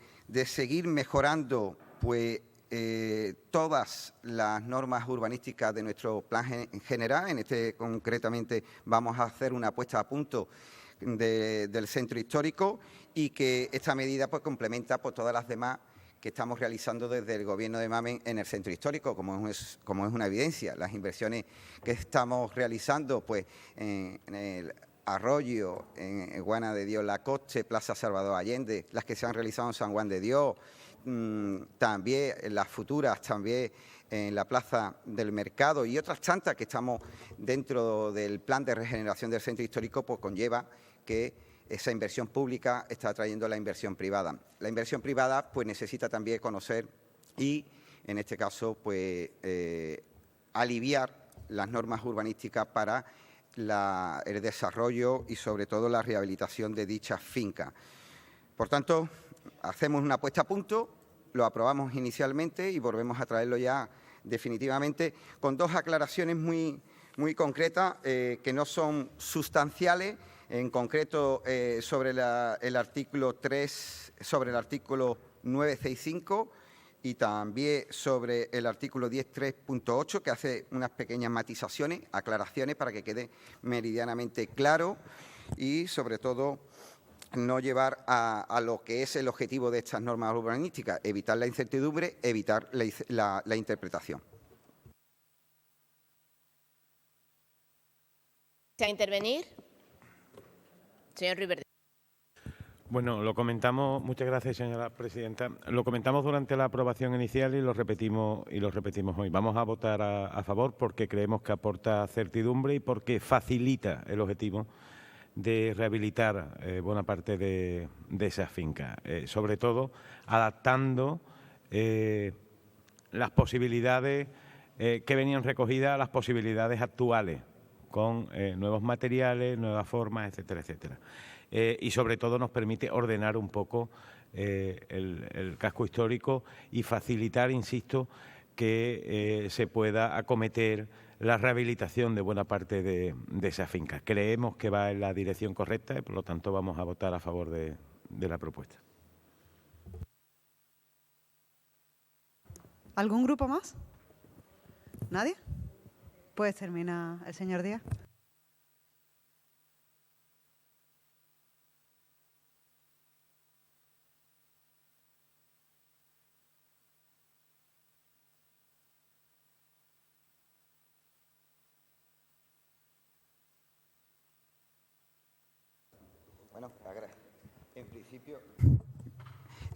seguir mejorando pues, todas las normas urbanísticas de nuestro plan en general. En este concretamente vamos a hacer una puesta a punto del centro histórico y que esta medida pues, complementa por todas las demás que estamos realizando desde el Gobierno de Mamen en el centro histórico, como es una evidencia. Las inversiones que estamos realizando pues, en el Arroyo, en Guana de Dios, La Coste, Plaza Salvador Allende, las que se han realizado en San Juan de Dios, también en las futuras, también en la Plaza del Mercado y otras tantas que estamos dentro del plan de regeneración del centro histórico, pues conlleva que esa inversión pública está atrayendo la inversión privada. La inversión privada pues necesita también conocer y, en este caso, pues aliviar las normas urbanísticas para el desarrollo y, sobre todo, la rehabilitación de dichas fincas. Por tanto, hacemos una puesta a punto, lo aprobamos inicialmente y volvemos a traerlo ya definitivamente con dos aclaraciones muy concretas que no son sustanciales. En concreto, sobre el artículo 3, sobre el artículo 965 y también sobre el artículo 10.3.8, que hace unas pequeñas matizaciones, aclaraciones para que quede meridianamente claro y, sobre todo, no llevar a lo que es el objetivo de estas normas urbanísticas, evitar la incertidumbre, evitar la interpretación. ¿A intervenir? Señor Ruiz Verdejo. Bueno, lo comentamos, muchas gracias, señora presidenta. Lo comentamos durante la aprobación inicial y lo repetimos hoy. Vamos a votar a favor porque creemos que aporta certidumbre y porque facilita el objetivo de rehabilitar buena parte de esas fincas, sobre todo adaptando las posibilidades que venían recogidas a las posibilidades actuales, con nuevos materiales, nuevas formas, etcétera, etcétera. Y sobre todo nos permite ordenar un poco el casco histórico y facilitar, insisto, que se pueda acometer la rehabilitación de buena parte de esas fincas. Creemos que va en la dirección correcta y, por lo tanto, vamos a votar a favor de la propuesta. ¿Algún grupo más? ¿Nadie? Pues termina el señor Díaz. Bueno,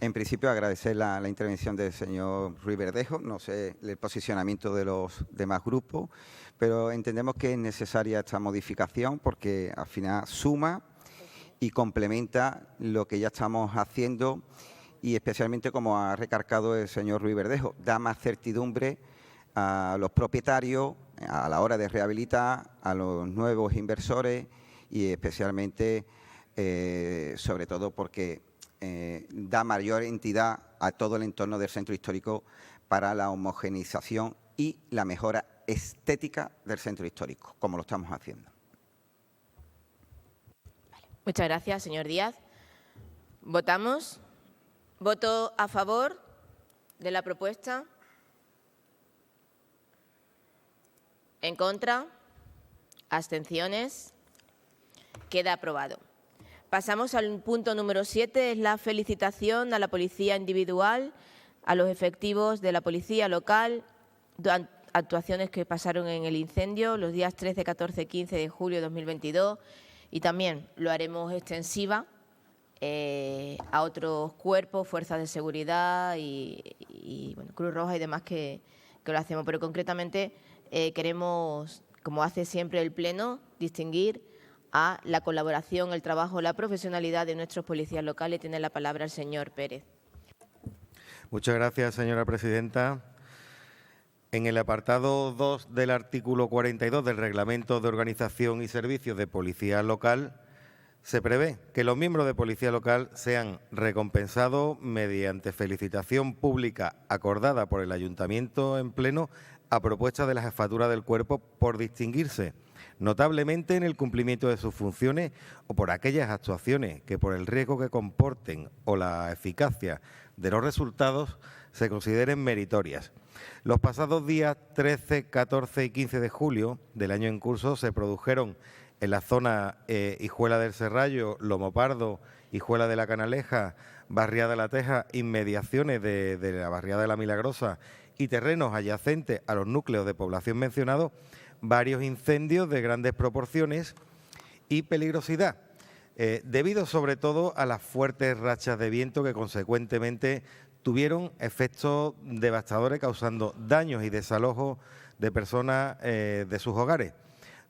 en principio agradecer la intervención del señor Ruiz Verdejo, no sé el posicionamiento de los demás grupos, pero entendemos que es necesaria esta modificación porque al final suma y complementa lo que ya estamos haciendo y especialmente, como ha recargado el señor Ruiz Verdejo, da más certidumbre a los propietarios a la hora de rehabilitar, a los nuevos inversores y especialmente, sobre todo porque da mayor entidad a todo el entorno del centro histórico para la homogeneización y la mejora estética del centro histórico, como lo estamos haciendo. Muchas gracias, señor Díaz. Votamos. ¿Voto a favor de la propuesta? ¿En contra? ¿Abstenciones? Queda aprobado. Pasamos al punto número 7, es la felicitación a la policía individual, a los efectivos de la policía local, actuaciones que pasaron en el incendio los días 13, 14 y 15 de julio de 2022 y también lo haremos extensiva a otros cuerpos, fuerzas de seguridad y bueno, Cruz Roja y demás que lo hacemos. Pero concretamente queremos, como hace siempre el Pleno, distinguir a la colaboración, el trabajo, la profesionalidad de nuestros policías locales. Tiene la palabra el señor Pérez. Muchas gracias, señora presidenta. En el apartado 2 del artículo 42 del Reglamento de Organización y Servicios de Policía Local se prevé que los miembros de Policía Local sean recompensados mediante felicitación pública acordada por el Ayuntamiento en pleno a propuesta de la Jefatura del Cuerpo por distinguirse notablemente en el cumplimiento de sus funciones o por aquellas actuaciones que por el riesgo que comporten o la eficacia de los resultados se consideren meritorias. Los pasados días 13, 14 y 15 de julio del año en curso se produjeron en la zona Hijuela del Serrallo, Lomo Pardo, Hijuela de la Canaleja, Barriada de la Teja, inmediaciones de la Barriada de la Milagrosa y terrenos adyacentes a los núcleos de población mencionados, varios incendios de grandes proporciones y peligrosidad, debido sobre todo a las fuertes rachas de viento que consecuentemente tuvieron efectos devastadores causando daños y desalojos de personas de sus hogares.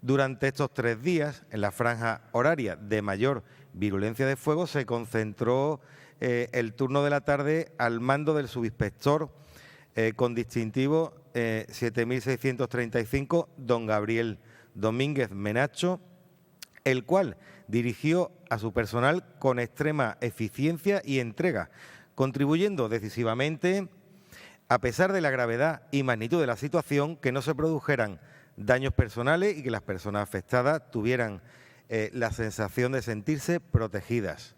Durante estos 3 días, en la franja horaria de mayor virulencia de fuego, se concentró el turno de la tarde al mando del subinspector con distintivo 7635, don Gabriel Domínguez Menacho, el cual dirigió a su personal con extrema eficiencia y entrega, contribuyendo decisivamente, a pesar de la gravedad y magnitud de la situación, que no se produjeran daños personales y que las personas afectadas tuvieran la sensación de sentirse protegidas.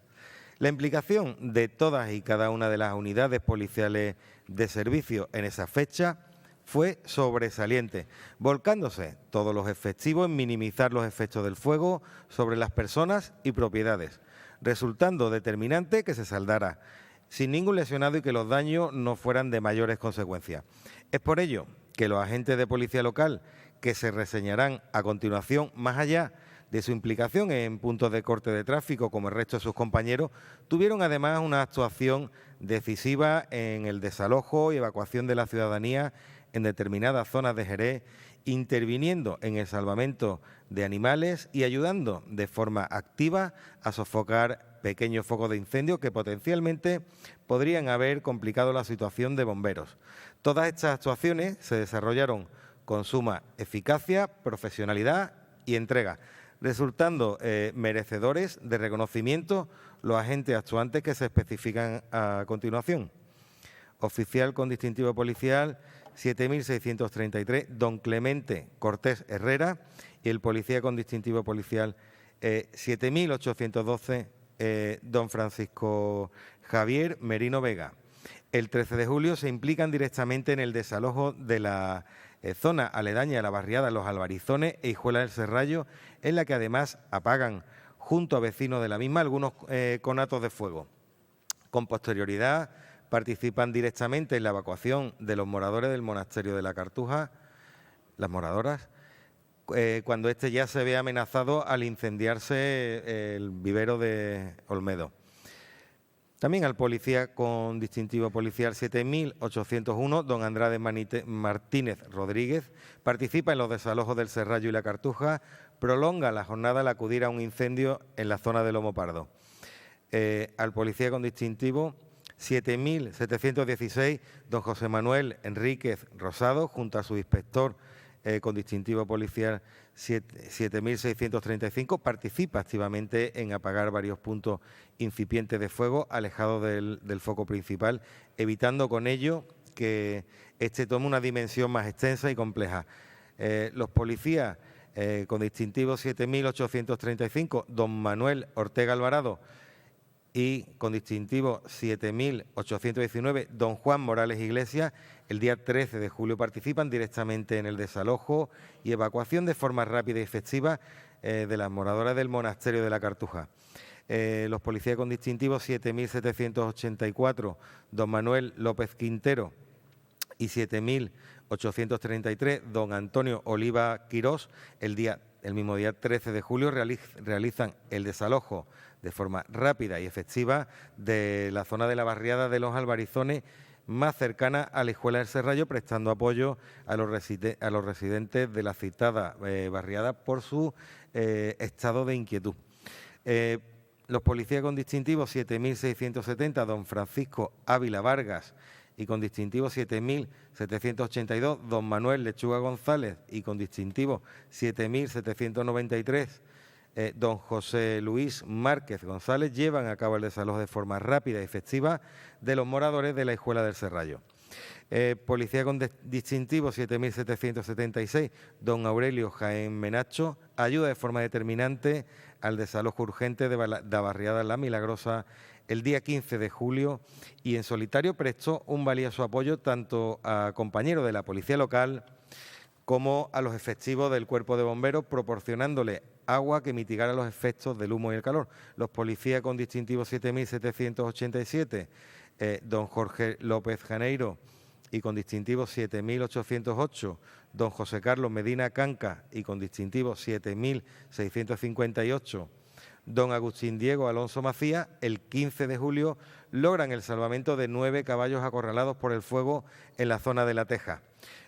La implicación de todas y cada una de las unidades policiales de servicio en esa fecha fue sobresaliente, volcándose todos los efectivos en minimizar los efectos del fuego sobre las personas y propiedades, resultando determinante que se saldara sin ningún lesionado y que los daños no fueran de mayores consecuencias. Es por ello que los agentes de policía local, que se reseñarán a continuación, más allá de su implicación en puntos de corte de tráfico como el resto de sus compañeros, tuvieron además una actuación decisiva en el desalojo y evacuación de la ciudadanía en determinadas zonas de Jerez, interviniendo en el salvamento de animales y ayudando de forma activa a sofocar pequeños focos de incendio que potencialmente podrían haber complicado la situación de bomberos. Todas estas actuaciones se desarrollaron con suma eficacia, profesionalidad y entrega, resultando merecedores de reconocimiento los agentes actuantes que se especifican a continuación. Oficial con distintivo policial 7.633, don Clemente Cortés Herrera, y el policía con distintivo policial 7.812, don Francisco Javier Merino Vega. El 13 de julio se implican directamente en el desalojo de la zona aledaña a la barriada Los Albarizones e Hijuela del Serrallo, en la que además apagan, junto a vecinos de la misma, algunos conatos de fuego. Con posterioridad participan directamente en la evacuación de los moradores del monasterio de la Cartuja, las moradoras, cuando éste ya se ve amenazado al incendiarse el vivero de Olmedo. También al policía con distintivo policial 7.801, don Andrade Martínez Rodríguez, participa en los desalojos del Serrallo y la Cartuja, prolonga la jornada al acudir a un incendio en la zona de Lomo Pardo. Al policía con distintivo 7.716, don José Manuel Enríquez Rosado, junto a su inspector con distintivo policial 7.635, participa activamente en apagar varios puntos incipientes de fuego alejados del foco principal, evitando con ello que este tome una dimensión más extensa y compleja. Los policías con distintivo 7.835, don Manuel Ortega Alvarado, y con distintivo 7.819, don Juan Morales Iglesias, el día 13 de julio participan directamente en el desalojo y evacuación de forma rápida y efectiva de las moradoras del monasterio de la Cartuja. Los policías con distintivo 7.784, don Manuel López Quintero, y 7.833, don Antonio Oliva Quirós, el mismo día 13 de julio realizan el desalojo de forma rápida y efectiva de la zona de la barriada de Los Albarizones, más cercana a la Hijuela del Serrallo, prestando apoyo a los residentes de la citada barriada por su estado de inquietud. Los policías con distintivo 7.670, don Francisco Ávila Vargas, y con distintivo 7.782, don Manuel Lechuga González, y con distintivo 7.793, don José Luis Márquez González, llevan a cabo el desalojo de forma rápida y efectiva de los moradores de la Hijuela del Serrallo. Policía con distintivo 7.776, don Aurelio Jaén Menacho, ayuda de forma determinante al desalojo urgente de la barriada La Milagrosa el día 15 de julio y en solitario prestó un valioso apoyo tanto a compañeros de la policía local como a los efectivos del Cuerpo de Bomberos, proporcionándole agua que mitigara los efectos del humo y el calor. Los policías con distintivo 7.787, don Jorge López Janeiro, y con distintivo 7.808, don José Carlos Medina Canca, y con distintivo 7.658, don Agustín Diego Alonso Macías, el 15 de julio logran el salvamento de 9 caballos acorralados por el fuego en la zona de La Teja.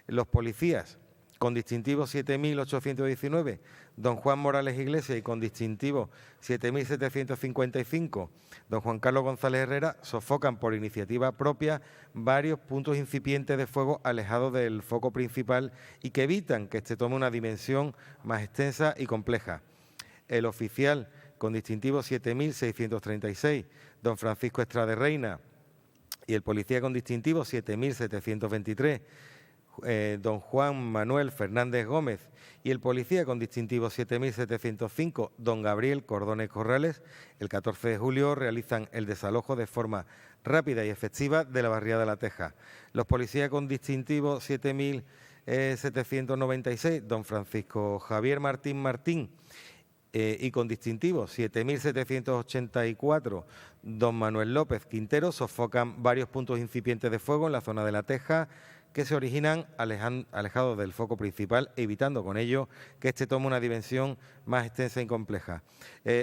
Los policías con distintivo 7.819, don Juan Morales Iglesias, y con distintivo 7.755, don Juan Carlos González Herrera, sofocan por iniciativa propia varios puntos incipientes de fuego alejados del foco principal y que evitan que este tome una dimensión más extensa y compleja. El oficial con distintivo 7.636, don Francisco Estrade Reina, y el policía con distintivo 7.723, don Juan Manuel Fernández Gómez, y el policía con distintivo 7705, don Gabriel Cordones Corrales, el 14 de julio realizan el desalojo de forma rápida y efectiva de la barriada La Teja. Los policías con distintivo 7796, don Francisco Javier Martín Martín, y con distintivo 7784, don Manuel López Quintero, sofocan varios puntos incipientes de fuego en la zona de La Teja que se originan alejados del foco principal, evitando con ello que este tome una dimensión más extensa y compleja.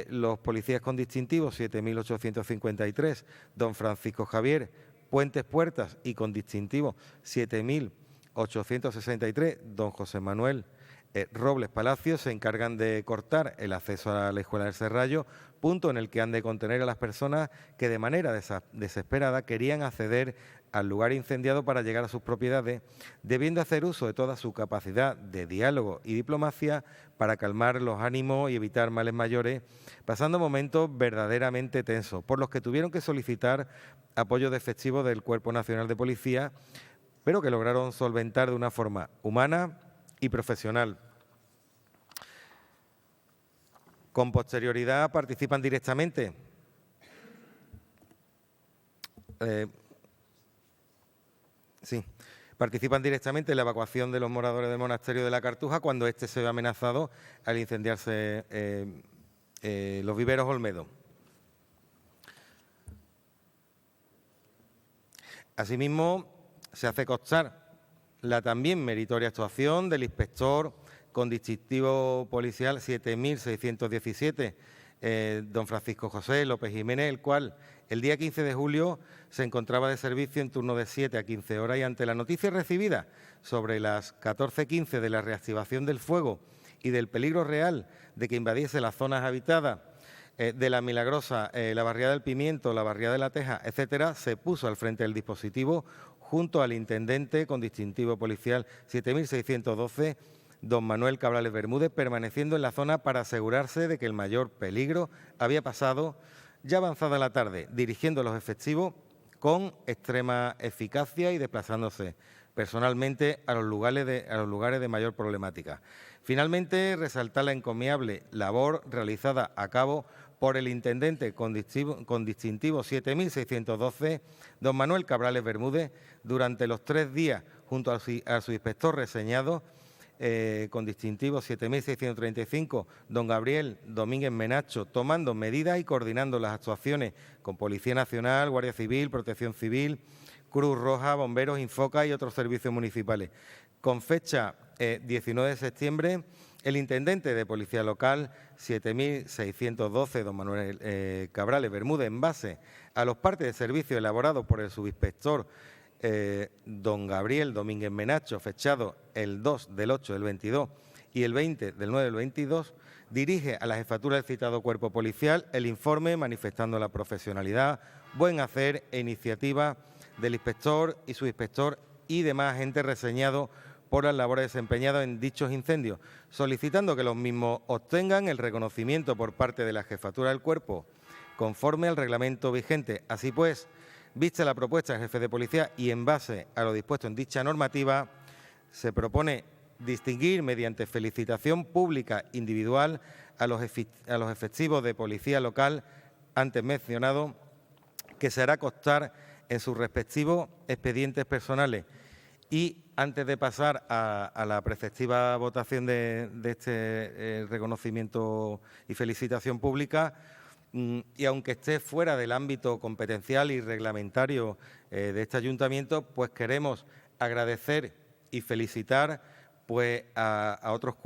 Los policías con distintivo 7853, don Francisco Javier Puentes Puertas, y con distintivo 7863, don José Manuel Robles Palacios, se encargan de cortar el acceso a la Escuela del Serrallo, punto en el que han de contener a las personas que de manera desesperada querían acceder al lugar incendiado para llegar a sus propiedades, debiendo hacer uso de toda su capacidad de diálogo y diplomacia para calmar los ánimos y evitar males mayores, pasando momentos verdaderamente tensos, por los que tuvieron que solicitar apoyo de efectivos del Cuerpo Nacional de Policía, pero que lograron solventar de una forma humana y profesional. Con posterioridad participan directamente en la evacuación de los moradores del monasterio de la Cartuja cuando éste se ve amenazado al incendiarse los viveros Olmedo. Asimismo, se hace constar la también meritoria actuación del inspector con distintivo policial 7617, don Francisco José López Jiménez, el cual el día 15 de julio se encontraba de servicio en turno de 7 a 15 horas y ante la noticia recibida sobre las 14:15 de la reactivación del fuego y del peligro real de que invadiese las zonas habitadas de La Milagrosa, la barriada del Pimiento, la barriada de La Teja, etcétera, se puso al frente del dispositivo junto al intendente con distintivo policial 7612, don Manuel Cabrales Bermúdez, permaneciendo en la zona para asegurarse de que el mayor peligro había pasado ya avanzada la tarde, dirigiendo los efectivos con extrema eficacia y desplazándose personalmente a los lugares de mayor problemática. Finalmente, resaltar la encomiable labor realizada a cabo por el intendente con distintivo 7612, don Manuel Cabrales Bermúdez, durante los 3 días, junto a su inspector reseñado, con distintivo 7635, don Gabriel Domínguez Menacho, tomando medidas y coordinando las actuaciones con Policía Nacional, Guardia Civil, Protección Civil, Cruz Roja, Bomberos, Infoca y otros servicios municipales. Con fecha 19 de septiembre, el intendente de Policía Local 7612, don Manuel Cabrales Bermúdez, en base a los partes de servicio elaborados por el subinspector don Gabriel Domínguez Menacho, fechado el 2 del 8 del 22 y el 20 del 9 del 22, dirige a la jefatura del citado cuerpo policial el informe manifestando la profesionalidad, buen hacer e iniciativa del inspector y subinspector y demás agentes reseñados por las labores desempeñadas en dichos incendios, solicitando que los mismos obtengan el reconocimiento por parte de la jefatura del cuerpo conforme al reglamento vigente. Así pues, vista la propuesta del jefe de policía y en base a lo dispuesto en dicha normativa, se propone distinguir mediante felicitación pública individual a los efectivos de policía local antes mencionados, que se hará constar en sus respectivos expedientes personales. Y antes de pasar a la preceptiva votación de este reconocimiento y felicitación pública, y aunque esté fuera del ámbito competencial y reglamentario de este ayuntamiento, pues queremos agradecer y felicitar pues a otros